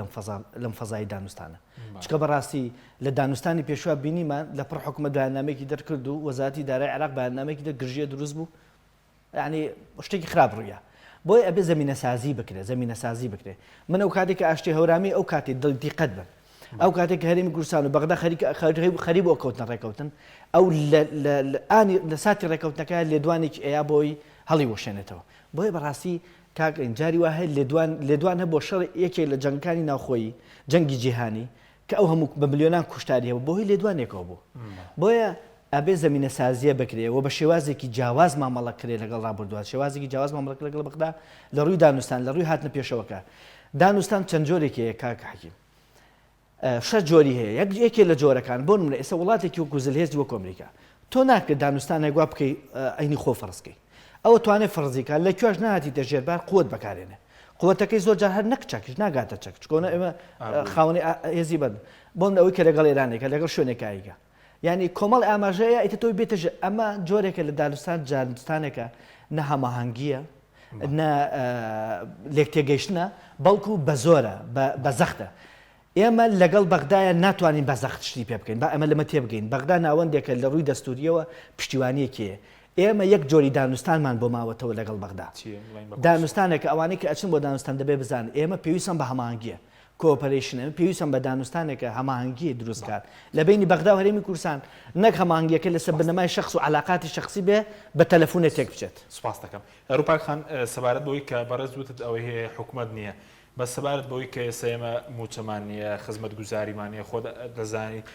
لەم فەزای دانوستانە چکە بەڕاستی لە دانوستانی پێشوا بینیمان لە پڕ حکومە بەیاننامەیەکی دەرکرد و وەزارەتی دارایی عێراق بەیاننامەیەکی گرژیە دروست بوو یعنی شتێکی خراپ ڕوویە بۆی ئەبێ زەمینەسازی بکرێت زەمینەسازی بکرێت من ئەو کاتێک کە ئاشتی هەورامی ئەو کاتی دڵتیقەت بن ئەو کاتێک هەرێمی کوردستان و بەغدا خەریب بۆ کەوتنە ڕێکەوتن ئەو لە ساتی ڕێکەوتنەکە لێدوانێکی ئەیە بۆی هەڵی وەشێنێتەوە بۆیە بەڕاستی کاک ئینجاری وا هەیە لێدوان هە بۆ شەڕ یەکێک لە جەنگەکانی ناوخۆیی جەنگی جیهانی کە ئەو هەموو بە ملیۆنان کوشتاری هەبوو بۆی لێدوانێکەوە بوو بۆیە ئەبێ زەمینە سازیە بکرێەوە بە شێوازێکی جیاواز مامەڵە کرێ لەگەڵ ڕابردووە شێوازێکی جیاواز مامەڵک لەگەڵ بەغدا لە ڕووی دانوستان لە ڕووی هاتنە پێشەوەکە دانوستان چەند جۆرێکەیە کاک حەکیم شەش جۆری هەیە یەکێک لە جۆرەکان بۆ نمونە ئێستا وڵاتێکی وەکو زلهێزی وەکو ئەمریکا تۆ ناکرد دانوستانێک وا بکەی ئەینی خۆ فەرزکەی ئەوە توانێت فەرزیکان لە کوێش نهاتیتە ژێربار قووەت بەکارێنێ قووەتەکەی زۆر جار هەر نەک چەکش ناگاتە چەک چکۆنە ئێمە خاوەنی هێزی بن بۆم ئەوەی کە لەگەڵ ئێرانێکە لەگەڵ شوێنێکاییگە یعنی کۆمەڵ ئاماژەیە ئیتە تۆی بێتە ئەمە جۆرێکە لە دانوستانێکە نە هەماهەنگیە نە لێکتێگەیشتنە بەڵکو بە زۆرە بە زەختە ئێمە لەگەڵ بەغدایە ناتوانین بە زەخت شتی پێ بکەین با ئەمە لەمە تێبگەین بەغدا ناوەندێکە لە ڕووی دەستوریەوە پشتیوانیەکێ ئێمە یەک جۆری دانوستانمان بۆ ماوەتەوە لەگەڵ بەغدا دانوستانێکە ئەوانەی کە ئەچن بۆ دانوستان دەبێ بزان ئێمە پێویستم بە هەماهەنگیە کۆپەرێشنە پێویستم بە دانوستانێکە هەماهەنگی دروستکات لە بینی بەغدا و هەرێمی کوردستان نەک هەماهەنگیەکە لەسەر بنەمای شخص و علاقاتی شخصی بێ بە تەلەفۆنێک تێک بچێت سوپاس دەکەم ڕووپاک خان سەبارەت بەوەی کە بەڕێز وتت ئەوەی هەیە حکوومەت نییە بە سەبارەت بەوەی کە ئێستا ئێمە موچەمان نییە خزمەت گوزاریمانە خۆ دەزانیت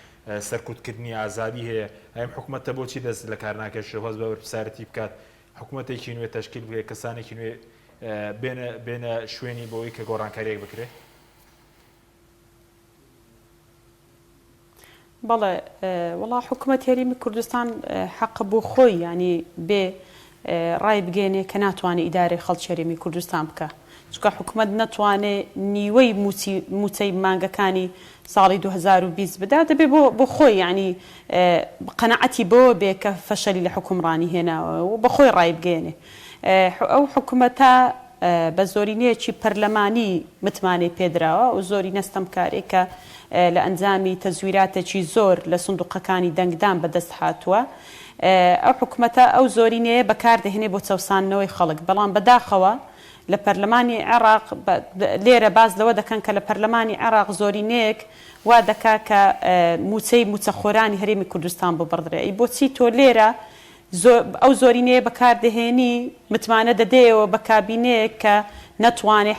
سەرکوتکردنی ئازادی هەیە ئەم حکوومەتە بۆچی دەست لە کار ناکەێت شێوەز بە بەرپرسارەتی بکات حکوومەتێکی نوێ تەشکیل بکرێت کەسانێکی نوێ بێنە شوێنی بەوەی کە گۆڕانکاریەک بکرێت بەڵێ وڵا حکوومەت هەرێمی کوردستان حەق بۆ خۆی ینی بێ ڕای بگەێنێ کە ناتوانێت ئیدارەی خەڵکی هەرێمی کوردستان بکە چکە حکوومەت نەتوانێت نیوەی موچەی مانگەکانی ساڵی 2020 بدا دەبێت بۆ خۆی ینی قەنەعەتی بۆ بێ کە فەشەلی لە حکومڕانی هێناوە و بە خۆی ڕای بگەێنێ ئەو حکوومەتە بە زۆرینەیەکی پەرلەمانی متمانەی پێدراوە و زۆری نەستەمکارێک کە لە ئەنجامی تەزویراتێکی زۆر لە سندوقەکانی دەنگدان بەدەست هاتووە ئەو حکوومەتە ئەو زۆرینەیە بەکاردەهێنێ بۆ چەسانەوەی خەڵک بەڵام بەداخەوە لە پەرلەمانی عێراق لێرە باز لەوە دەکەن کە لە پەرلەمانی عێراق زۆرینەیەک وا دەکا کە موچەی موچەخۆرانی هەرێمی کوردستان ببڕدرێ بۆچی تۆ لێرە ئەو زۆرینەیە بەکاردەهێنی متمانە دەدەیەوە بە کابینەیە کە نەتوانێت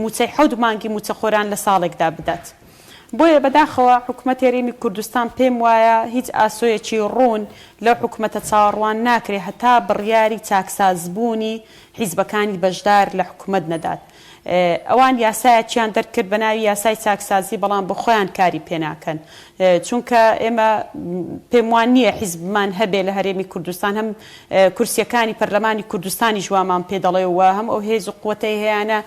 موچەی حەوت مانگی موچەخۆران لە ساڵێکدا بدات بۆیە بەداخەوە حکوومەت هەرێمی کوردستان پێم وایە هیچ ئاسۆیەکی ڕوون لەو حکوومەتە چاوەڕوان ناکرێ هەتا بڕیاری چاکسازبوونی حیزبەکانی بەشدار لە حکوومەت نەدات ئەوان یاسایەکیان دەرکرد بە ناوی یاسای چاکسازی بەڵام بە خۆیان کاری پێناکەن چونکە ئێمە پێم وان نییە حیزبمان هەبێ لە هەرێمی کوردستان هەم کورسیەکانی پەرلەمانی کوردستانی ژوامان پێ دەڵێەوە هەم ئەو هێز و قووەتەی هەیەانە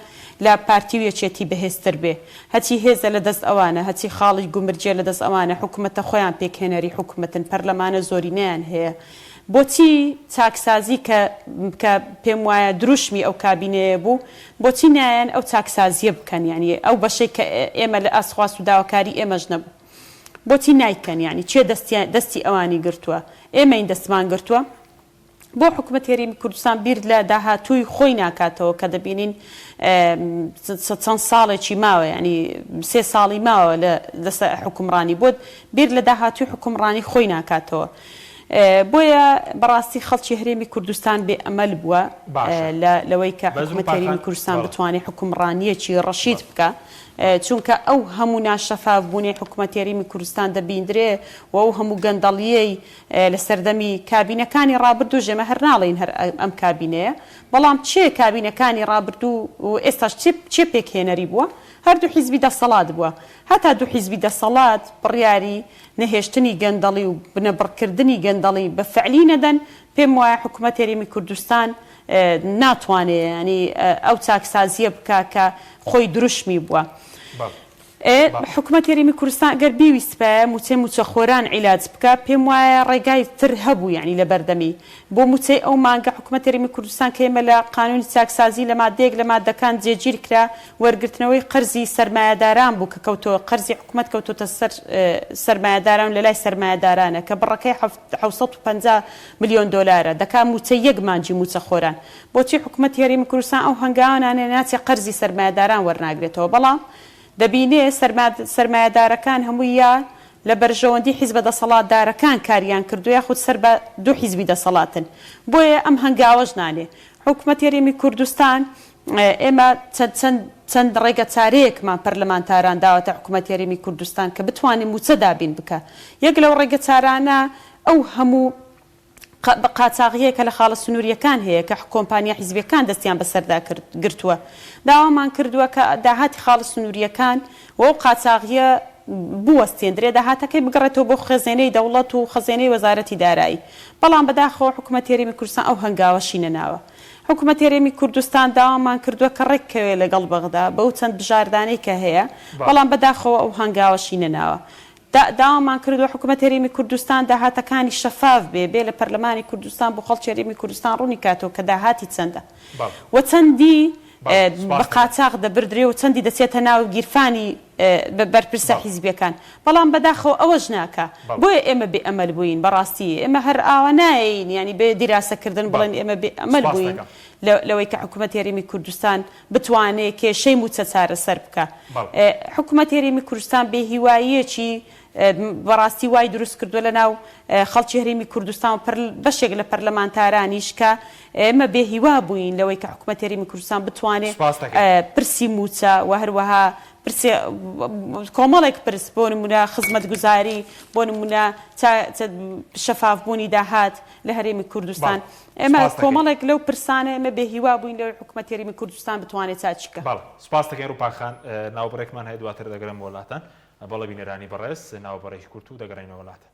لە پارتی و یەکێتی بەهێزتر بێ هەچی هێزە لە دەست ئەوانە هەچی خاڵی گومرجێ لە دەست ئەوانە حکوومەتە خۆیان پێکهێنەری حکوومەتن پەرلەمانە زۆرینەیان هەیە بۆچی چاکسازی کە پێم وایە دروشمی ئەو کابینەیە بوو بۆچی نایەن ئەو چاکسازیە بکەن ینی ئەو بەشەی کە ئێمە لە ئاسخواست و داواکاری ئێمەش نەبوو بۆچی نایکەن ینی چێ دەستی ئەوانی گرتووە ئێمە این دەستمان گرتووە بۆ حکوومەت هەرێمی کوردستان بیر لە داهاتووی خۆی ناکاتەوە کە دەبینین چەند ساڵێکی ماوە ینی 3 ساڵی ماوە لە حکومڕانی بۆ بیر لە داهاتووی حکومڕانی خۆی ناکاتەوە بۆیە بەڕاستی خەڵکی هەرێمی کوردستان بێ ئەمەل بووە لەوەی کە حکوومەت هەرێمی کوردستان بتوانێت حکومڕانیەکی ڕەشید بکە چونکە ئەو هەموو ناشەفاف بوونی حکوومەت هەرێمی کوردستان دەبیندرێ و ئەو هەموو گەندەڵیەی لە سەردەمی کابینەکانی ڕابردوو ژێمە هەر ناڵێن هەر ئەم کابینەیە بەڵام چێ کابینەکانی ڕابردوو و ئێستاش چێ پێکهێنەری بووە هەردوو حیزبی دەسەڵات بووە هەتا دوو حیزبی دەسەڵات بڕیاری نەهێشتنی گەندەڵی و بنەبڕکردنی گەندەڵی بە فعلی نەدەن پێم وایە حکوومەت هەرێمی کوردستان ناتوانێت ینی ئەو چاکسازیە بکە کە خۆی دروشمی بووە حکوومەت هەرێمی کوردستان گەر بیویست بە موچەخۆران عیلاج بکە پێم وایە ڕێگای تر هەبوو یعنی لە بەردەمی بۆ موچەی ئەو مانگە حکوومەت هەرێمی کوردستان کە ئێمە لە قانونی چاکسازی لە مادەیەک لە مادەکان جێگیر کرا وەرگرتنەوەی قەرزی سەرمایەداران بوو کە کەوتۆ قەرزی حکوومەت کەوتۆتە سەر سەرمایەداران لە لای سەرمایەدارانە کە بڕەکەی 750 ملیۆن دۆلارە دەکا موچەی یەک مانجی موچەخۆران بۆچی حکوومەت هەرێمی کوردستان ئەو هەنگاوانانە ناچێ قەرزی سەرمایەداران وەرناگرێتەوە بەڵام دەبینێ سەرمایەدارەکان هەموویان لە بەرژەوەندی حیزبە دەسەڵاتدارەکان کاریان کردو یاخود سەر بە دوو حیزبی دەسەڵاتن بۆیە ئەم هەنگاوەش نانێ حکوومەت هەرێمی کوردستان ئێمە چەند ڕێگە چارەیەکمان پەرلەمانتاران داوەتە حکوومەت هەرێمی کوردستان کە بتوانین موچە دابین بکە یەک لەو ڕێگە چارانە ئەو هەموو قاچاغیەکە لە خاڵە سنووریەکان هەیە کە کۆمپانیا حیزبیەکان دەستیان بەسەردا گرتووە داوامان کردووە کە داهاتی خاڵە سنووریەکان و ئەو قاچاغیە بوەستێنرێ داهاتەکەی بگەڕێتەوە بۆ خەزێنەی دەوڵەت و خەزێنەی وەزارەتی دارایی بەڵام بەداخەوە حکوومەت هەرێمی کوردستان ئەو هەنگاوەشی نەناوە حکوومەت هەرێمی کوردستان داوامان کردووە کە ڕێککەوێ لەگەڵ بەغدا بەو چەند بژاردانەی کە هەیە بەڵام بەداخەوە ئەو هەنگاوەشی نەناوە داوامان کردووە حکوومەت هەرێمی کوردستان داهاتەکانی شەفاف بێ لە پەرلەمانی کوردستان بۆ خەڵکی هەرێمی کوردستان ڕوونی کاتەوە کە داهاتی چەندە و چەندی بە قاچاق دەبردرێ و چەندی دەچێتە ناو گیرفانی بەرپرسە حیزبیەکان بەڵام بەداخەوە ئەوەش ناکە بۆیە ئێمە بێ ئەمەل بووین بەڕاستی ئێمە هەر ئاوا ناین ینی بێ دیراسەکردن بڵێن ئێمە بێ ئەمەل بووین لەوەی کە حکوومەت هەرێمی کوردستان بتوانێت کێشەی موچە چارەسەر بکە حکوومەت هەرێمی کوردستان بێ هیواییەکی بەڕاستی وای دروست کردووە لە ناو خەڵکی هەرێمی کوردستان و بەشێک لە پەرلەمانتارانیش کە ئێمە بێ هیوا بووین لەوەی کە حکوومەت هەرێمی کوردستان بتوانێت پرسی موچە و هەروەها کۆمەڵێک پرس بۆ نمونە خزمەتگوزاری بۆ نمونە شەفافبوونی داهات لە هەرێمی کوردستان ئێمە کۆمەڵێک لەو پرسانە ئێمە بێ هیوا بووین لەوەی حکوومەت هەرێمی کوردستان بتوانێت چاچیکە سپاس دەکەین ڕووپاخان ناوبڕێکمان هەیە دواتر دەگەڕێم وڵاتان بەڵێ بینەرانی بەڕێز ناوبەڕێکی کورت و دەگەڕێنەوە وڵاتە.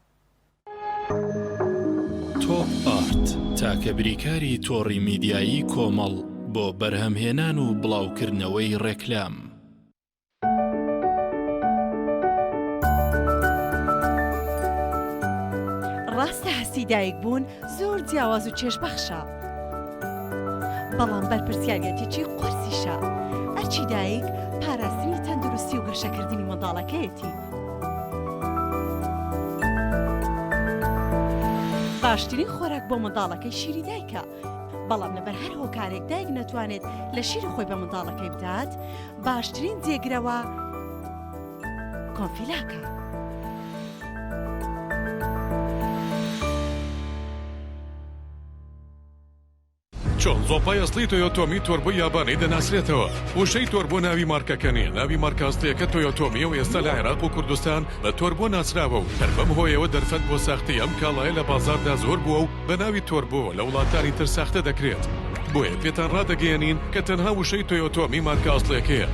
تۆپ ئارت تاکە بریکاری تۆڕی میدیایی کۆمەڵ بۆ بەرهەمهێنان و بڵاوکردنەوەی ڕێکلام. ڕاستە هەستی دایک بوون زۆر جیاواز و چێژبەخشە، بەڵام بەرپرسیارەتێکی قورسیشە. ئەرچی دایک پاراستنی تەندروستی و گەشەکردنی منداڵەکەیەتی. باشترین خۆراک بۆ منداڵەکەی شیری دایکە، بەڵام لەبەر هەر هۆکارێک دایک نەتوانێت لە شیری خۆی بە منداڵەکەی بدات، باشترین جێگرەوە کۆنفیلاکە. چۆن زۆپای ئەسڵی تۆیۆتۆمی تۆربۆ یابانی دەناسرێتەوە. وشەی تۆربۆ ناوی مارکەکە نیە، ناوی مارکە ئەسڵیەکە تۆیۆتۆمیە و ئێستا لە عێراق و کوردستان بە تۆربۆ ناسراوە و هەر بەم هۆیەوە دەرفەت بۆ ساختی ئەم کاڵایە لە بازاردا زۆر بووە و بە ناوی تۆربۆ لە وڵاتانی تر ساختە دەکرێت. بۆیە پێتان ڕادەگەیەنین کە تەنها وشەی تۆیۆتۆمی مارکە ئەسڵیەکەیە.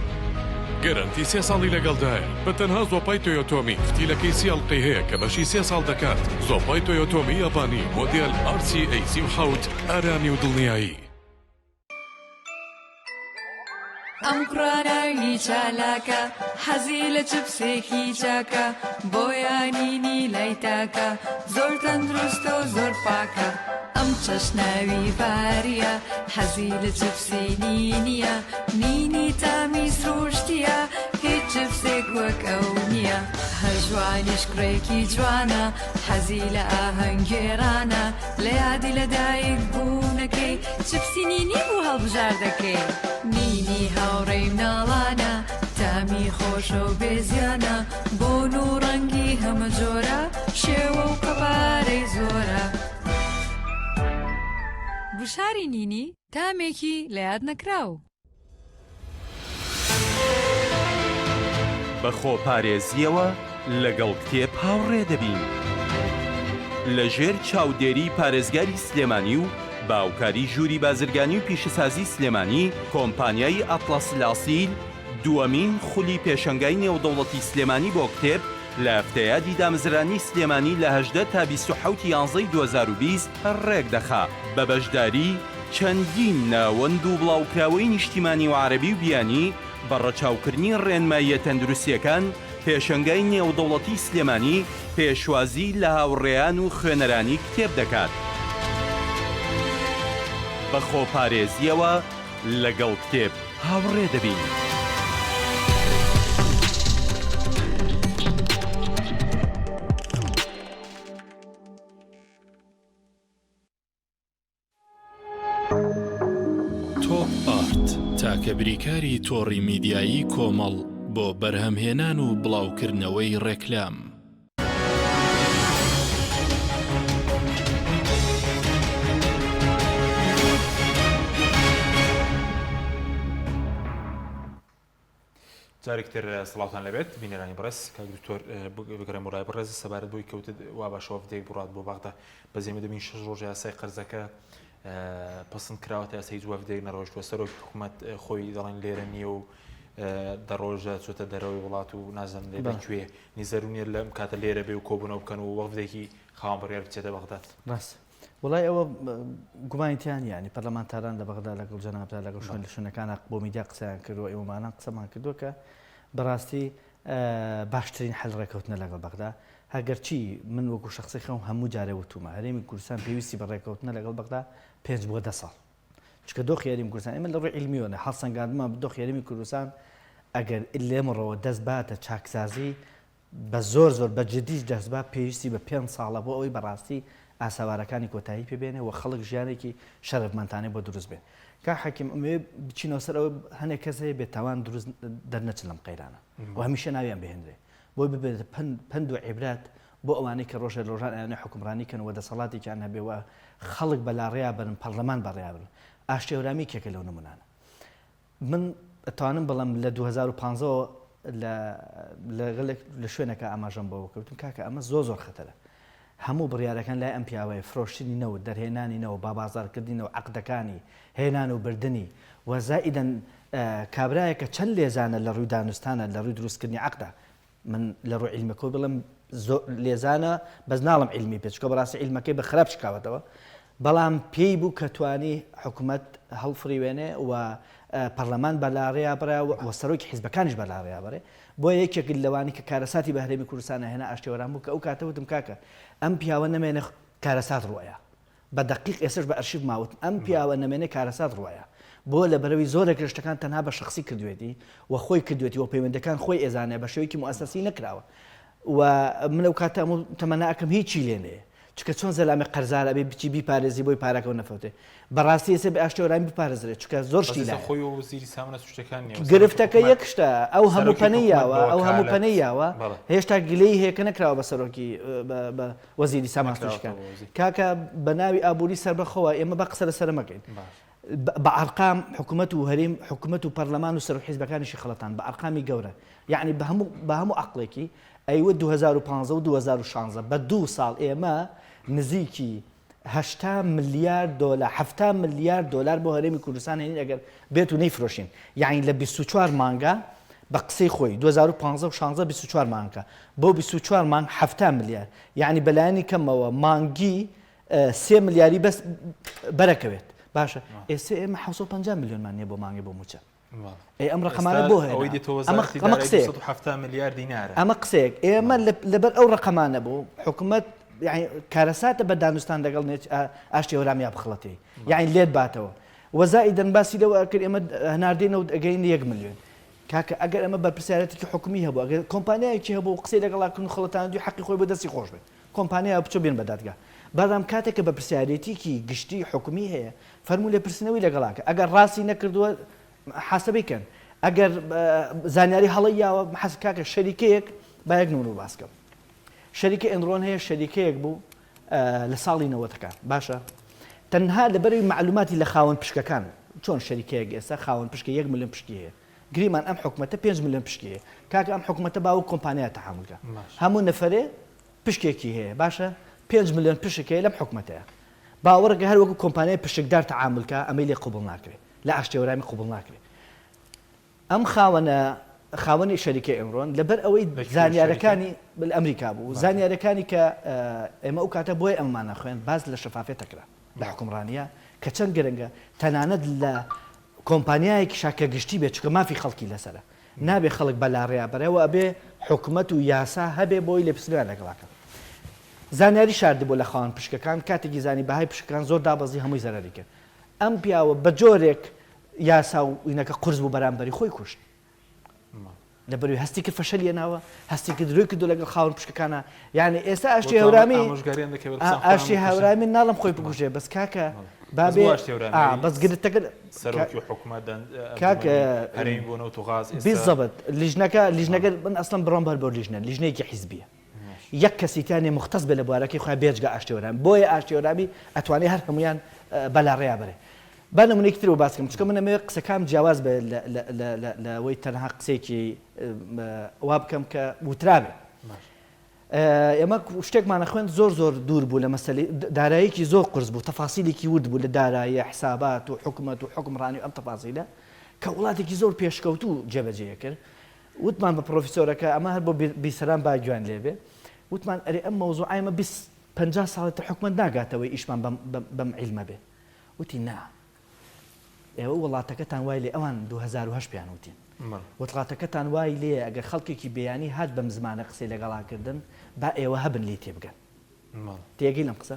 گەرانتی 3 ساڵی لەگەڵدایە. بە تەنها زۆپای تۆیۆتۆمی فتیلەکەی سیاڵقی هەیە کە بەشی 3 ساڵ دەکات. زۆپای تۆیۆتۆمی یابانی مۆدێل RC37 ئارامی و دڵنیایی. ئەم قڕاناوی چالاکە حەزی لە چپسێکی چاکە بۆ یانینی لای تاکە زۆر تەندروستە و زۆر پاکە. ئەم چەشناوی باریە حەزی لە چپسی نینیە نینی تامی سروشتیە هیچ چپسێک وەک ئەو نییە. هەر جوانیش کوڕێکی جوانە حەزی لە ئاهەنگێرانە لە یادی لەدایک بوونەکەی چپسی نینی بوو هەڵبژار دەکەی. نینی هاوڕێی مناڵانە تامی خۆشە و بێزیانە بۆ و ڕەنگی هەمە جۆرە شێوە و قەبارەی زۆرە. بشاری نینی تامێکی لە یاد نەکراو. بە خۆپارێزیەوە لەگەڵ کتێب هاوڕێ دەبین. لەژێر چاودێری پارێزگاری سلێمانی و باوکاری ژووری بازرگانی و پیشەسازی سلێمانی کۆمپانیای ئەتڵەس لاسیل دووەمین خولی پێشەنگای نێودەوڵەتی سلێمانی بۆ کتێب لە هەفتەیادی دامزرانی سلێمانی لە 18 تا 27 یانزەی 2020 ڕێک دەخا بە بەشداری چەندین ناوەند و بڵاوکراوەی نیشتیمانی و عەرەبی و بیانی بە ڕەچاوکردنی ڕێنماییە تەندروستیەکان پێشەنگای نێودەوڵەتی سلێمانی پێشوازی لە هاوڕێیان و خوێنەرانی کتێب دەکات. بە خۆپارێزیەوە لەگەڵ کتێب هاوڕێ دەبین. تۆپ ئارت تاکە بریکاری تۆڕی میدیایی کۆمەڵ بۆ بەرهەمهێنان و بڵاوکردنەوەی ڕێکلام. جارێکتر سڵاوتان لەبێت بینەرانی بەڕێز کاک دکتۆر بگەڕێم ڕای بەڕێز سەبارەت بۆی کەوتت وا باشەوە دێک بڕات بۆ باغدا بەزێمە دەبین 6 ڕۆژ یاسای قەرزەکە پسند کراوەتە یاسای جوافدەی نەڕۆیشتووە سەرۆکی حکوومەت خۆی دەڵێن لێرە نییە و دەڕۆژە چۆتە دەرەوەی وڵات و نازان لێ بەکوێ نیزەرونیە لەم کاتە لێرە بێ و کۆبوونەوە بکەن و وەفدێکی خاوەن بڕیار بچێتە بەغداد. ڕاست وڵای ئەوە گومانیتیان یانی پەرلەمانتاران لە بەغدا لەگەڵ جەنابدا لەگەڵ شوێن لە شوێنەکانە بۆ میدیا قسەیان کردووە ئێوەمانان قسەمان کردووە کە بەڕاستی باشترین حل ڕێکەوتنە لەگەڵ بەغدا هەگەرچی من وەکو شخصی خەم هەموو جارێ وتومە هەرێمی کوردستان پێویستی بە ڕێکەوتنە لەگەڵ بەغدا 5 بۆ 10 ساڵ چکە دۆخی هەرێمی کوردستان ئێمە لە ڕێی عیلمیەوە هەڵسەنگاندمان بە دۆخی هەرێمی کوردستان ئەگەر لێمەڕەوە دەست باتە چاکسازی بە زۆر بە جدیش دەست با پێویستی بە 5 ساڵە بۆ ئەوەی بەڕاستی ئاساوارەکانی کۆتایی پێبێنێ و خەڵک ژیانێکی شەرەفمەندانەی بۆ دروست بێن. کا حەکیم ئەمێ بچینەوە سەر ئەوە هەنێک کەس هەیە بێتاوان دروست دەرنەچن لەم قەیرانە و هەمیشە ناویان بهێنرێ بۆی ببێت پند و عیبرات بۆ ئەوانەی کە ڕۆژە ڕۆژان ئەیانێ حکومڕانی کەن و دەسەڵاتێکیان هەبێەوە خەڵک بەلاڕێیا بن پەرلەمان بەڕێیا بن ئاشتێورامی کێکە لەو نمونانە. من ئەتوانم بەڵام لە 2015 لە شوێنەکە ئاماژەم بەوە کەوتم کاکە ئەمە زۆر خەتەرە. هەموو بڕیارەکان لای ئەم پیاوەیە فرۆشتنی نەوت دەرهێنانینەوە با بازارکردنەوە عەقدەکانی هێنان و بردننی وەزائیدەن کابرایەکە چەند لێزانە لە ڕووی دانوستانە لە ڕووی دروستکردنی عەقدا من لە ڕوو عیلمەکە بڵم لێزانە بەس ناڵم عیلمی پێ چکە بەڕاستی عیلمەکەی بە خراپ شکاوەتەوە بەڵام پێی بوو کە توانی حکوومەت هەڵفریوێنێ و پەرلەمان بەلاڕێیا بڕە و سەرۆکی حیزبەکانیش بەلاڕێیا بڕێ بۆ یەکێک لەوانی کە کارەساتی بە هەرێمی کوردستانە هێنا ئاشتێوەران بوو کە ئەو کاتەوتم کاکە ئەم پیاوە نەمێنێ کارەسات ڕوایە بە دقیق ئێسش بە ئەرشیف ماوت ئەم پیاوە نەمێنێ کارەسات ڕوایە بۆ لە بەرەوەی زۆرێک شتەکان تەنها بە شخصی کردوێتی و خۆی کردوێتی و پەیوەندەکان خۆی ئێزانێ بە شێوەیەکی موەسەسی نەکراوە و من ئەو کاتە تەمەناکەم هیچی لێنێ چکە چۆن زەلامی قەرزارە بێ بچی بیپارێزی بۆی پارەکەەوە نەفەوتێ بەڕاستی ئێستا بە ئاشتێوەرانی بپارێزرێت چکە زۆر شتی لە خۆی و وزیری سامانە سوشتەکان گرفتەکە یەک شتە ئەو هەموو پەنەیاوە ئەو هەموو پەنەیاوە هێشتا گلەی هەیەکە نەکراوە بە سەرۆکی بە وەزیری سامان سوشتەکان کاکە بە ناوی ئابووری سەربەخەوە ئێمە بە قسە لەسەر مەکەین بە ئەرقام حکوومەت و هەرێم حکوومەت و پەرلەمان و سەرۆک حیزبەکانیشی خەڵەتان بە ئەرقامی گەورە یعنی بە هەموو عەقڵێکی ئەیوە 2015 و 2016 بە 2 ساڵ ئێمە نزیکی 80 ملیار دلار 70 ملیار دلار بۆ هەرێمی کوردستان هێنین ئەگەر بێت و نەیفرۆشین یعنی لە 24 مانگە بە قسەی خۆی 2015 و 16 24 مانگە بۆ 24 مانگ 70 ملیار یعنی بەلایانی کەمەوە مانگی 3 ملیاری بەس بەرەکەوێت باشە ئێستا ئێمە 750 میلیۆنمان نییە بۆ مانگی بۆ موچە ئەم ڕقەمانە بۆ ئەمە قسەیەک ئێمە لەبەر ئەو ڕقەمانە بوو حکوومەت کارەساتە بە دانوستان لەگەڵ ئاشتێوەرامی بخڵەتی یعنی لێت باتەوە وەزای دەنباسی لەوە کرد ئێمە هەناردێنەوە ئەگەین 1 میلیۆن کاکە ئەگەر ئەمە بەرپرسیارەتێکی حکومی هەبوو ئەگەر کۆمپانیایەکی هەبوو قسەی لەگەڵاکردن خەڵەتان دوی حەقی خۆی بۆ دەستی خۆش بێت کۆمپانیا بچۆ بێن بە دادگا بەڵام کاتێککە بە پرسیارەتێکی گشتی حکومی هەیە فەرموو لێ پرسنەوەی لەگەڵاکە ئەگەر ڕاستی نەکردووە حاسەبیکەن ئەگەر زانیاری هەڵەیاوە حەز کاکە شەریکەیەک با یەک نمونە باسکەم شەریکە ئەنڕۆن هەیە شەریکەیەک بوو لە ساڵی 90ەکان باشە تەنها لەبەروی معلوماتی لە خاوەن پشکەکان چۆن شەریکەیەک ئێستا خاوەن پشکە 1 میلیۆن پشکی هەیە گریمان ئەم حکوومەتە 5 میلیۆن پشکی هەیە کاکە ئەم حکوومەتە باوە کۆمپانیا تەحاملکە هەموو نەفرێ پشکێکی هەیە باشە 5 میلیۆن پشک هەیە لەم حکوومەتەیە باوەڕگە هەر وەکو کۆمپانیای پشکدار تەعاملکە ئەمەی لێ قوبڵ ناکرێت لە ئاشتێوەرامی قوبڵ ناکرێت ئەم خاوەنی شەریکە ئەمڕۆن لەبەر ئەوەی زانیارەکانی ئەمریکا بوو زانیارەکانی کە ئێمە ئەو کاتە بۆی ئەممانە خوێن باز لە شەفافێتەکرا لە حکومڕانیە کە چەند گرنگە تەنانەت لە کۆمپانیایەکی شاکە گشتی بێت چکە مافی خەڵکی لەسرە نابێ خەڵک بەلاڕێیا بەرەوە ئەبێ حکوومەت و یاسا هەبێ بۆی لێ پسلیان لەگەڵاکە زانیاری شاردی بۆ لە خاوەن پشکەکان کاتێکی زانی بەهای پشکەکان زۆر دابەزی هەمووی زەرەری کرد ئەم پیاوە بە جۆرێک یاسا و ئینەکە قورس بوو بەرامبەری خۆی کوشت لەبەروی هەستی کرد فەشەلیە ناوە هەستی کرد ڕووی کردو لەگەڵ خاوەن پشکەکانە یعنی ئێستا ئاشتی هەورامی ناڵم خۆی بکوژێ بەس کاکە بابێ بەس گرتەکە بالضبط لیژنەکە من ئەسڵم بڕۆمبەر بۆ لیژنەیەکی حیزبیە یەک کەسیتیانی مختص بێ لە بوارەکەی خۆی بێجگە ئاشتێوەرامی بۆیە ئاشتێوەرامی ئەتوانێت هەر هەمویان بەلاڕێیا بەرێ با نمونەیەکی تر باسکەم چکە من ئەمەوێت قسەکان جیاواز بێ لەوەی تەنها قسێکی وا بکەم کە وترابێ ئێمە شتێکمانە خوێن زۆر دوور بوو لە مەسەلەی داراییکی زۆر قرس بوو تەفاسیلێکی ورد بوو لە داراییە حسابات و حکوومەت و حکمڕانی و ئەم تەفاسیلە کە وڵاتێکی زۆر پێشکەوت و جێبەجێ کرد وتمان بە پرۆفیسۆرەکە ئەمە هەر بۆ بیسەران باگویان لێبێ وتمان ئەرێ ئەم مەوزوعایمە 50 ساڵێتە حکومەت ناگاتەوەی ئیشمان بەم عیلمە بێ وتی نا ئێوە وڵاتەکەتان وای لێ ئەوان 2008 پیان وتین وڵاتەکەتان وای لێ ئەگەر خەڵکێکی بەیانی هات بەم زمانە قسەی لەگەڵاکردن با ئێوە هەبن لێ تێبگەن تێگەی لەم قسە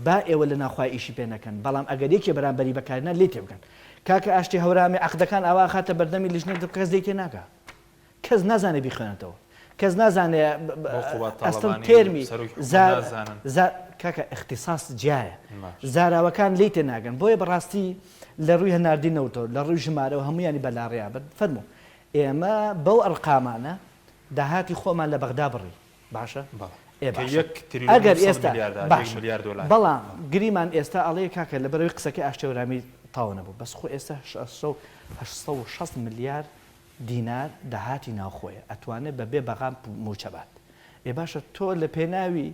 با ئێوە لە ناخوای ئیشی پێ نەکەن بەڵام ئەگەر یەکێ بەرامبەری بەکارێنە لێ تێبگەن کاکە ئاشتی هەورامی عەقدەکان ئاوا خاتە بەردەمی لیژنە کەس دەی تێ ناکات کەس نازانێ بیخوێنێتەوە کەس نازانێ ئەستڵ تێرمی کاکە اختصاص جیایە زاراوەکان لی تێ ناگەن بۆیە بەڕاستی لە ڕووی هەناردینەوتەوە لە ڕووی ژمارەوە هەمویانی بەلاڕێیا بن فەرموو ئێمە بەو ئەرقامانە داهاتی خۆمان لە بەغدا بڕی باشە ئەگەر ئێستا بەڵام گریمان ئێستا ئەڵەیە کاکە لە بەرەوەی قسەکەی ئاشتێوەرامی تاوە نەبوو بەس خۆ ئێستا 860 ملیار دینار داهاتی ناوخۆیە ئەتوانێت بەبێ بەغام موچەبات ئێ باشە تۆ لە پێناوی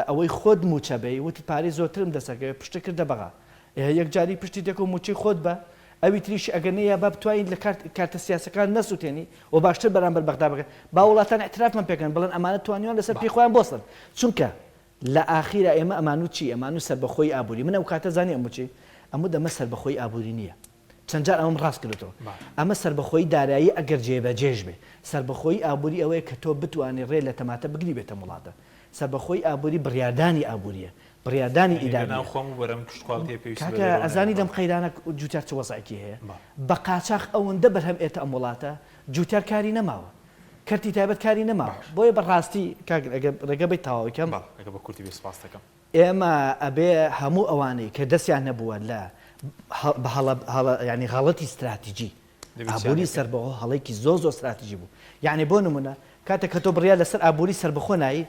ئەوەی خۆت موچەبەی وتی پارەی زۆرترم دەسەکەوێت پشتە کردە بەغا یەک جاری پشتی دێک و موچەی خۆت بە ئەوی تریش ئەگەنەیە با بتوانین لە کارتە سیاسەکان نەسووتێنی و باشتر بەرامبەر بەغدا بکەن با وڵاتان اعترافمان پێکەن بڵێن ئەمانە توانیان لەسەر پێی خۆیان بۆستن چونکە لە ئاخیرە ئێمە ئەمان و چی ئەمان و سەربەخۆی ئابووری منە و کاتە زانی ئەمە چی ئەمە دەمە سەربەخۆی ئابووری نییە چەند جار ئەمەم ڕاست کردەوە ئەمە سەربەخۆی دارایی ئەگەر جێبەجێش بێ سەربەخۆی ئابووری ئەوەیە کە تۆ بتوانێت ڕێ لە تەماتە بگری بێتە وڵاتە سەربەخۆی ئابووری بڕیاردانی ئابووریە بڕیاردانی ئیداری کاکە ئەزانی لەم قەیرانە جوتیار چ وەزایکی هەیە بە قاچاق ئەوەندە بەرهەم ئێتە ئەم وڵاتە جوتیار کاری نەماوە کەرتی تایبەت کاری نەماوە بۆیە بەڕاستی ڕێگە بێت تەواویکەم ئێمە ئەبێ هەموو ئەوانەی کە دەستیان نەبووە لە ینی غەڵەتی استراتیژی ئابووری سەربەخۆ هەڵێکی زۆر استراتیژی بوو یعنی بۆ نمونە کاتێک کە تۆ بڕیار لەسەر ئابووری سەربەخۆ نایی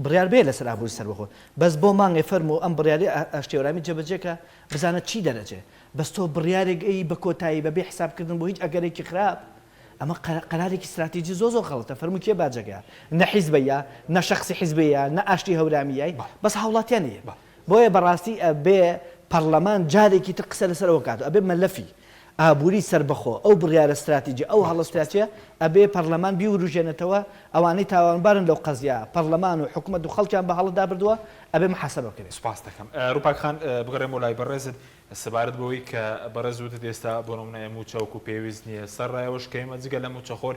بڕیار بێ لەسەر ئابووری سەربەخۆ بەس بۆ مانگێ فەرمو ئەم بڕیاری ئاشتێورامی جێبەجێکە بزانە چی دەرەجێ بەس تۆ بڕیارێک ئەی بە کۆتایی بەبێ حسابکردن بۆ هیچ ئەگەرێکی خراپ ئەمە قەرارێکی استراتیژی زۆر خەڵەتە فەرمو کێ باجەگە نە حیزبەیە نە شەخسی حیزبەیە نە ئاشتی هەورامیایی بەس هاوڵاتیان هەیە بۆیە بەڕاستی ئەبێ پەرلەمان جارێکی تر قسە لەسەرەوە کاتەوە ئەبێ مەلەفی ئابووری سەربەخۆ ئەو بڕیارە استراتیژی ئەو هەڵە استراتیژیە ئەبێ پەرلەمان بیوروژێنێتەوە ئەوانەی تاوانبارن لەو قەزیە پەرلەمان و حکوومەت و خەڵکیان بە هەڵەدا بردووە ئەبێ محاسەبە بکرێت سوپاس دەکەم ڕووپاکخان بگەڕێمەوە لای بەڕێزت سەبارەت بەوەی کە بەڕێزوتت ئێستا بۆ نمونە موچەوەک و پێویست نییە سەرڕایەوەش کەیمە جگە لە موچەخۆر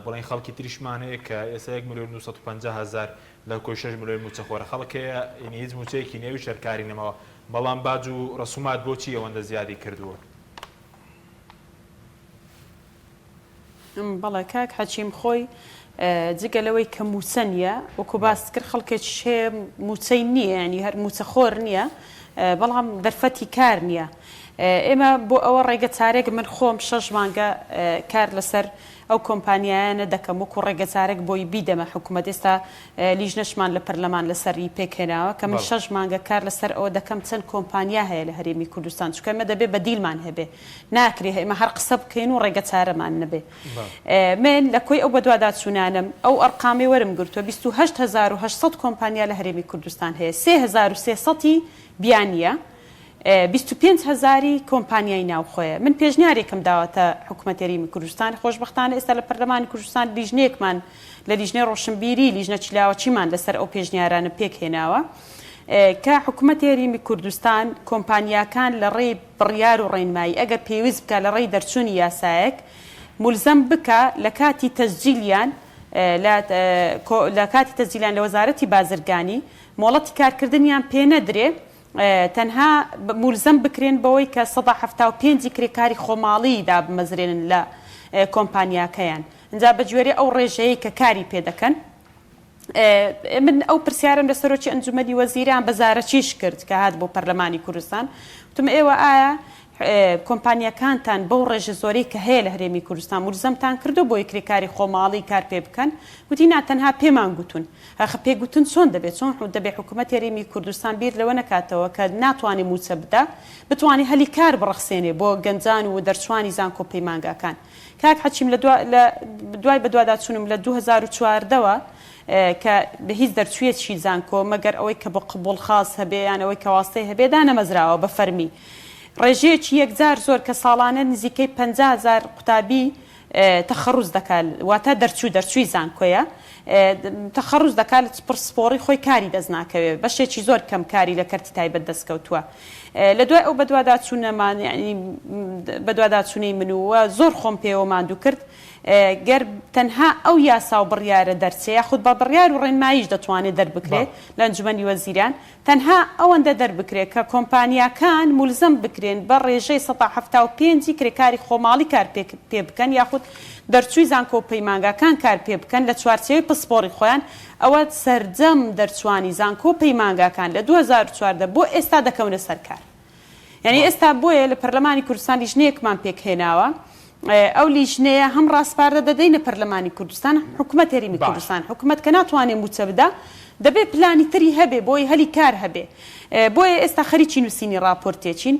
بڵین خەڵکی تریشمان هەیە کە ئێستا 1,950,000 لە کۆی 6 ملیۆن موچەخۆرە خەڵکەیە هیچ موچەیەکی نێوی شەرکاری نەماوە بەڵام باج و ڕسومات بۆچی ئەوەندە زیادی کردووە بەڵێ کاک حەچیم خۆی جگە لەوەی کە موچە نییە وەکو باس کرد خەڵکێکی شێ موچەی نییە ینی هەر موچەخۆر نییە بەڵام دەرفەتی کار نییە ئێمە بۆ ئەوە ڕێگە چارێک من خۆم 6 مانگە کار لەسەر ئەو کۆمپانیایانە دەکەم وەکو ڕێگە چارێک بۆی بیدەمە حکوومەت ئێستا لیژنەشمان لە پەرلەمان لەسەری پێکهێناوە کە من 6 مانگە کار لەسەر ئەوە دەکەم چەند کۆمپانیا هەیە لە هەرێمی کوردستان چکە ئێمە دەبێ بەدیلمان هەبێ ناکرێ ئێمە هەر قسە بکەین و ڕێگە چارەمان نەبێ من لە کۆی ئەو بەدواداچوونانم ئەو ئەرقامی وەرم گرتووە 28,800 کۆمپانیا لە هەرێمی کوردستان هەیە 3,300 بیانیە 25,000 کۆمپانیای ناوخۆیە من پێشنیارێکم داوەتە حکوومەت هەرێمی کوردستان خۆشبەختانە ئێستا لە پەرلەمانی کوردستان لیژنەیەکمان لە لیژنەی ڕۆشنبیری لیژنە چلاوەچیمان لەسەر ئەو پێشنیارانە پێکهێناوە کە حکوومەت هەرێمی کوردستان کۆمپانیاکان لە ڕێی بڕیار و ڕێنمایی ئەگەر پێویست بکە لە ڕێی دەرچوونی یاسایەک مولزەم بکە لە کاتی تەسجیلیان لە کاتی تەسجیلیان لە وەزارەتی بازرگانی مۆڵەتی کارکردنیان پێ نەدرێ تەنها مولزەم بکرێن بەوەی کە 175 کرێکاری خۆماڵی دابمەزرێنن لە کۆمپانیاکەیان اینجا بەگوێرە ئەو ڕێژەیە کە کاری پێ دەکەن من ئەو پرسیارم لە سەرۆکی ئەنجومەنی وەزیران بەزارەچیش کرد کە هات بۆ پەرلەمانی کوردستان وتم ئێوە ئایا کۆمپانیەکانتان بەو ڕێژە زۆرەی کە هەیە لە هەرێمی کوردستان مولزەمتان کردو بۆی کرێکاری خۆماڵی کار پێ بکەن وتی ناتەنها پێمان گوتون ئەخە پێگوتن چۆن دەبێت چۆن دەبێت حکوومەت هەرێمی کوردستان بیر لەوە نەکاتەوە کە ناتوانێت موچە بدا بتوانێت هەلی کار بڕەخسێنێ بۆ گەنجان و دەرچوانی زانکۆ پەیمانگاکان کاک حەچیم لە دوای بەدواداچوونم لە 2014ەوە کە بە هیچ دەرچوێتی زانکۆ مەگەر ئەوەی کە بە قبول خاص هەبێ یان ئەوەی کە واستەی هەبێ دانەمەزراوە بە فەرمی ڕێژەیەکی یەکجار زۆر کە ساڵانە نزیکەی 50,000 قوتابی تەخەڕوز دەکات واتە دەرچووی زانکۆیە تەخەڕوز دەکات پرسپۆڕی خۆی کاری دەست ناکەوێت بەشێکی زۆر کەم کاری لە کەرتی تایبەت دەستکەوتووە لە دوای ئەو بەدواداچوونەمان بەدواداچوونەی منووە زۆر خۆم پێوە ماندوو کرد گەر تەنها ئەو یاسا و بڕیارە دەرچەیە خود بە بڕیار و ڕێنماییش دەتوانێت دەربکرێت لە ئەنجومەنی وەزیران تەنها ئەوەندە دەربکرێت کە کۆمپانیاکان مولزەم بکرێن بە ڕێژەی 175 کرێکاری خۆماڵی کار پێ بکەن یاخود دەرچووی زانکۆ پەیمانگاکان کار پێ بکەن لە چوارچێوەی پسپۆڕی خۆیان ئەوە سەرجەم دەرچوانی زانکۆ پەیمانگاکان لە 2014 بۆ ئێستا دەکەونە سەرکار یعنی ئێستا بۆیە لە پەرلەمانی کوردستان لیژنەیەکمان پێکهێناوە ئەو لیژنەیە هەم ڕاستپاردە دەدەینە پەرلەمانی کوردستان حکوومەت هەرێمی کوردستان حکوومەت کە ناتوانێت موچە بدا دەبێت پلانی تری هەبێ بۆی هەلی کار هەبێ بۆیە ئێستا خەریکی نووسینی راپۆرتێکین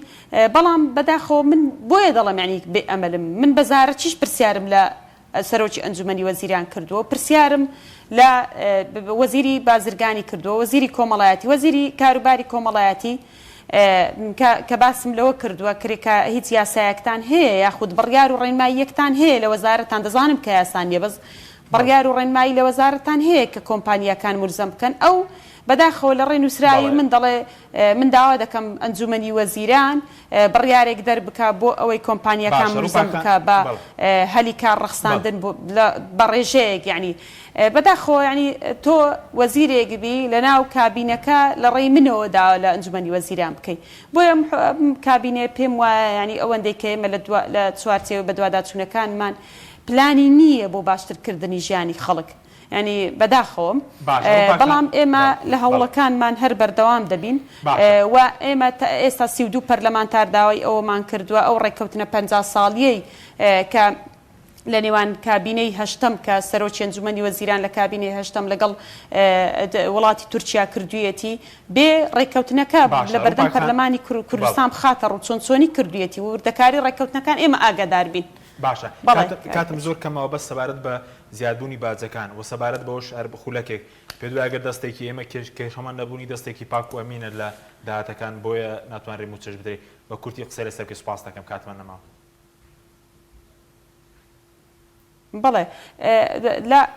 بەڵام بەداخەوە من بۆیە دەڵم یعنی بێ ئەمەلم من بەزارەتیش پرسیارم لە سەرۆکی ئەنجومەنی وەزیران کردووە پرسیارم لە وەزیری بازرگانی کردووە وەزیری کۆمەڵایەتی وەزیری کاروباری کۆمەڵایەتی کە باسم لەوە کردووە کرێکە هیچ یاسایەکتان هەیە یاخود بڕیار و ڕێنماییەکتان هەیە لە وەزارەتان دەزانم کە یاسان نیە بەس بڕیار و ڕێنمایی لە وەزارەتان هەیە کە کۆمپانیەکان مولزەم بکەن ئەو بەداخەوە لە ڕێنووسراوی من دەڵێ من داوا دەکەم ئەنجومەنی وەزیران بڕیارێک دەربکە بۆ ئەوەی کۆمپانیەکان مولزەم بکە بە هەلی کار ڕەخساندن بە ڕێژەیەک یعنی بەداخەوە ینی تۆ وەزیرێکبی لە ناو کابینەکە لە ڕێی منەوە داوە لە ئەنجومەنی وەزیران بکەیت بۆیە کابینێ پێم وایە ینی ئەوەندەی کە ئێمە لە چوارچێوە بە دوواداچوونەکانمان پلانی نییە بۆ باشترکردنی ژیانی خەڵک ینی بەداخەوەم بەڵام ئێمە لە هەوڵەکانمان هەر بەردەوام دەبین و ئێمە ئێستا 32 پەرلەمانتار داوای ئەوەمان کردووە ئەو ڕێککەوتنە 50 ساڵیەی کە لە نێوان کابینەی هەشتم کە سەرۆکی ئەنجومەنی وەزیران لە کابینەی هەشتم لەگەڵ وڵاتی تورکیا کردوویەتی بێ ڕێککەوتنەکە لە بەردەم پەرلەمانی کوردستان بخاتە ڕوو چۆنی کردوویەتی و وردەکاری ڕێککەوتنەکان ئێمە ئاگادار بین. باشە کاتم زۆر کەمەوە بەس سەبارەت بە زیادبوونی باجەکان و سەبارەت بەوەش هەر خولەکێک پێ دوایگەر دەستێکی ئێمە کێشەمان نەبوونی دەستێکی پاک و ئەمینە لە داهاتەکان بۆیە ناتوانڕێ موچەش بدرێت بە کورتی قسە لەسەرکە سوپاس دەکەم کاتمان نەما. بەڵێ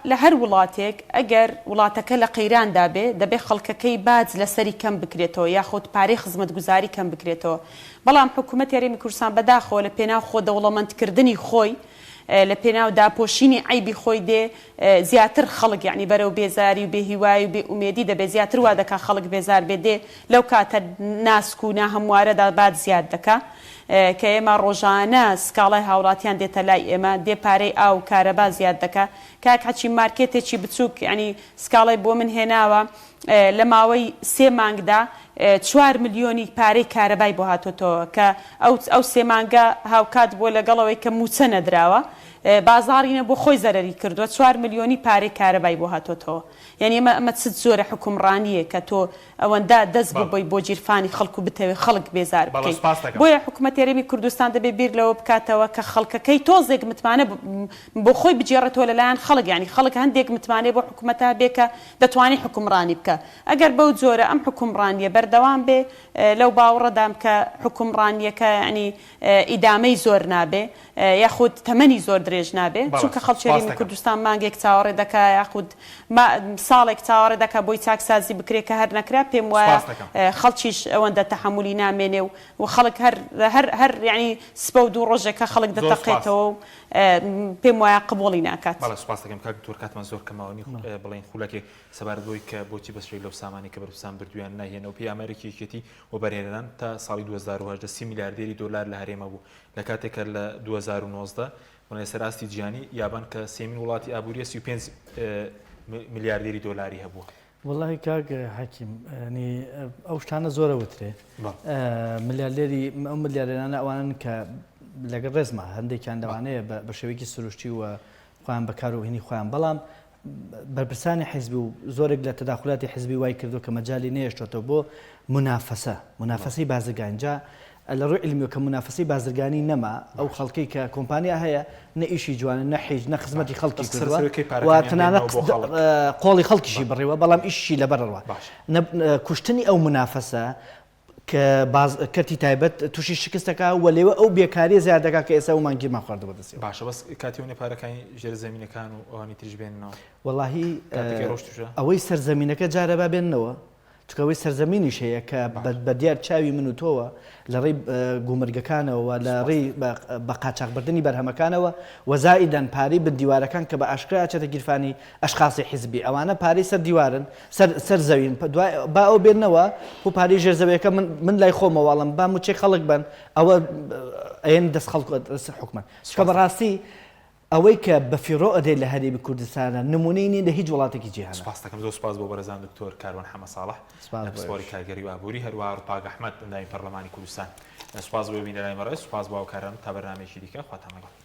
لە هەر وڵاتێک ئەگەر وڵاتەکە لە قەیراندا بێ دەبێت خەڵکەکەی باج لەسەری کەم بکرێتەوە یاخود پارەی خزمەتگوزاری کەم بکرێتەوە بەڵام حکوومەت یاریمی کوردستان بەداخەوە لە پێناو خۆ دەوڵەمەندکردنی خۆی لە پێناو داپۆشینی عیبی خۆی دێ زیاتر خەڵک یعنی بەرەو بێزاری و بێهیوای و بێ ئومێدی دەبێت زیاتر وا دەکا خەڵک بێزار بێ دێ لەو کاتە ناسک و ناهەموارەدا باج زیاد دەکا کە ئێمە ڕۆژانە سکاڵای هاوڵاتیان دێتە لای ئێمە دێ پارەی ئاو کارەبا زیاد دەکا کاک حەچی مارکێتێکی بچووک ینی سکاڵای بۆ من هێناوە لە ماوەی 3 مانگدا 4 ملیۆنی پارەی کارەبای بۆ هاتۆتەوە کە ئەو 3 مانگە هاوکات بۆ لەگەڵەوەی کە موچە نەدراوە بازاڕینە بۆ خۆی زەرری کردووە 4 ملیۆنی پارەی کارەبای بۆ هاتۆتەوە یعنی ئەمە چ زۆرە حکومڕانیە کە تۆ ئەوەندا دەست ببی بۆ جیرفانی خەڵک و بتەوێت خەڵک بێزار بکەیت بۆیە حکوومەت یاریمی کوردستان دەبێ بیر لەوە بکاتەوە کە خەڵکەکەی تۆزێک متمانە بۆ خۆی بجێڕێتەوە لەلایەن خەڵک ینی خەڵک هەندێک متمانێ بۆ حکوومەتە بێکە دەتوانێت حکومڕانی بکە ئەگەر بەو جۆرە ئەم حکومڕانیە بەردەوام بێ لەو باوەڕەدام کە حکومڕانیەکە ینی ئیدامەی زۆر نابێ یاخود تەمەنی زۆر درێژ نابێ چونکە خەڵکی یاریمی کوردستان مانگێک چاوەڕێ دەکا یاخود ساڵێک چاوەڕێ دەکا بۆی چاکسازی بکرێت کە هەر نەکرا پێم وایە خەڵکیش ئەوەندە تەحملی نامێنێ و خەڵک هەر یعنی سپە و دوو ڕۆژێکە خەڵک دەتەقێتەوە و پێم وایە قبوڵی ناکات. بەڵێ سوپاس دەکەم کاک دکتۆر کاتمان زۆر کەماوە بڵێن خولەکێک سەبارەت بۆی کە بۆچی بەسری لەو سامانی کە بەرپرسان بردویان ناهێنەوە پێی ئەمریکیەتی و بەرهێنان تا ساڵی 2010 30 میلیاردێری دلار لە هەرێمە بوو لە کاتێکە لە 2019 بڵێ سەراستی جیهانی یابان کە سێمین وڵاتی ئابووریە 35 میلیاردێری دۆلاری هەبووە. والله کاک حەکیم ئەو شتانە زۆرە وترێ ملیاردێری ئەو ملیاردێرانە ئەوانن کە لەگەڵ ڕێزمە هەندێکیان دەوانەیە بە شێوەیەکی سروشتی و خۆیان بەکار و هێنی خۆیان بەڵام بەرپرسانی حیزبی و زۆرێک لە تەداخلاتی حیزبی وای کردو کە مەجای نێشتۆتەوە بۆ منافەسەی بازرگانجا لە ڕووی علمیەوە کە منافەسەی بازرگانی نەما ئەو خەڵکی کە کۆمپانیا هەیە نە ئیشی جوانە نە حیج نە خزمەتی خەڵکی کردووە و تەنانەت قۆڵی خەڵکیشی بڕێوە بەڵام ئیشی لەبەرەوە کوشتنی ئەو منافەسە کە کەتی تایبەت تووشی شکستەکە و لێوە ئەو بێکاریە زیادەکە کە ئێستا و مانگیرمان خواردەوە دەستێ باشە بەس کاتیونێ پارەکانی ژێر زەمینەکان و ئەوانی تریش بێنەوە وەڵاهی ئەوەی سەرزەمینەکە جارە با بێننەوە چکەوەی سەرزەمینیش هەیە کە بە دیار چاوی من و تۆوە لە ڕێی گومرگەکانەوە لە ڕێی بە قاچاقبردننی بەرهەمەکانەوە وەزائیدەن پارەی بندیوارەکان کە بە ئاشکرا چێتە گیرفانی ئەشخاصی حیزبی ئەوانە پارەی سەر دیوارن سەر زەوین با ئەو بێنەوە و پارەی ژێرزەویەکە من لای خۆمەواڵم با موچێک خەڵک بن ئەوە ئەیەن دەست خەڵک حکومەت چکە بەڕاستی ئەوەی کە بە فیڕۆ ئەدەی لە هەرێمی کوردستانە نمونەی نیە لە هیچ وڵاتێکی جیهانە. سپاس دەکەم زۆر سپاس بۆ بەرەزان دکتۆر کاروان حەمە ساڵح پسپۆری کارگەری و ئابووری هەروە ڕوپاگ ئەحمەد ئەندامی پەرلەمانی کوردستان سپاس بۆ بینەرانی بەڕێز سپاس بۆ ئەو کاران تا بەرنامەیەکی دیکە خواتان لەگەڵ.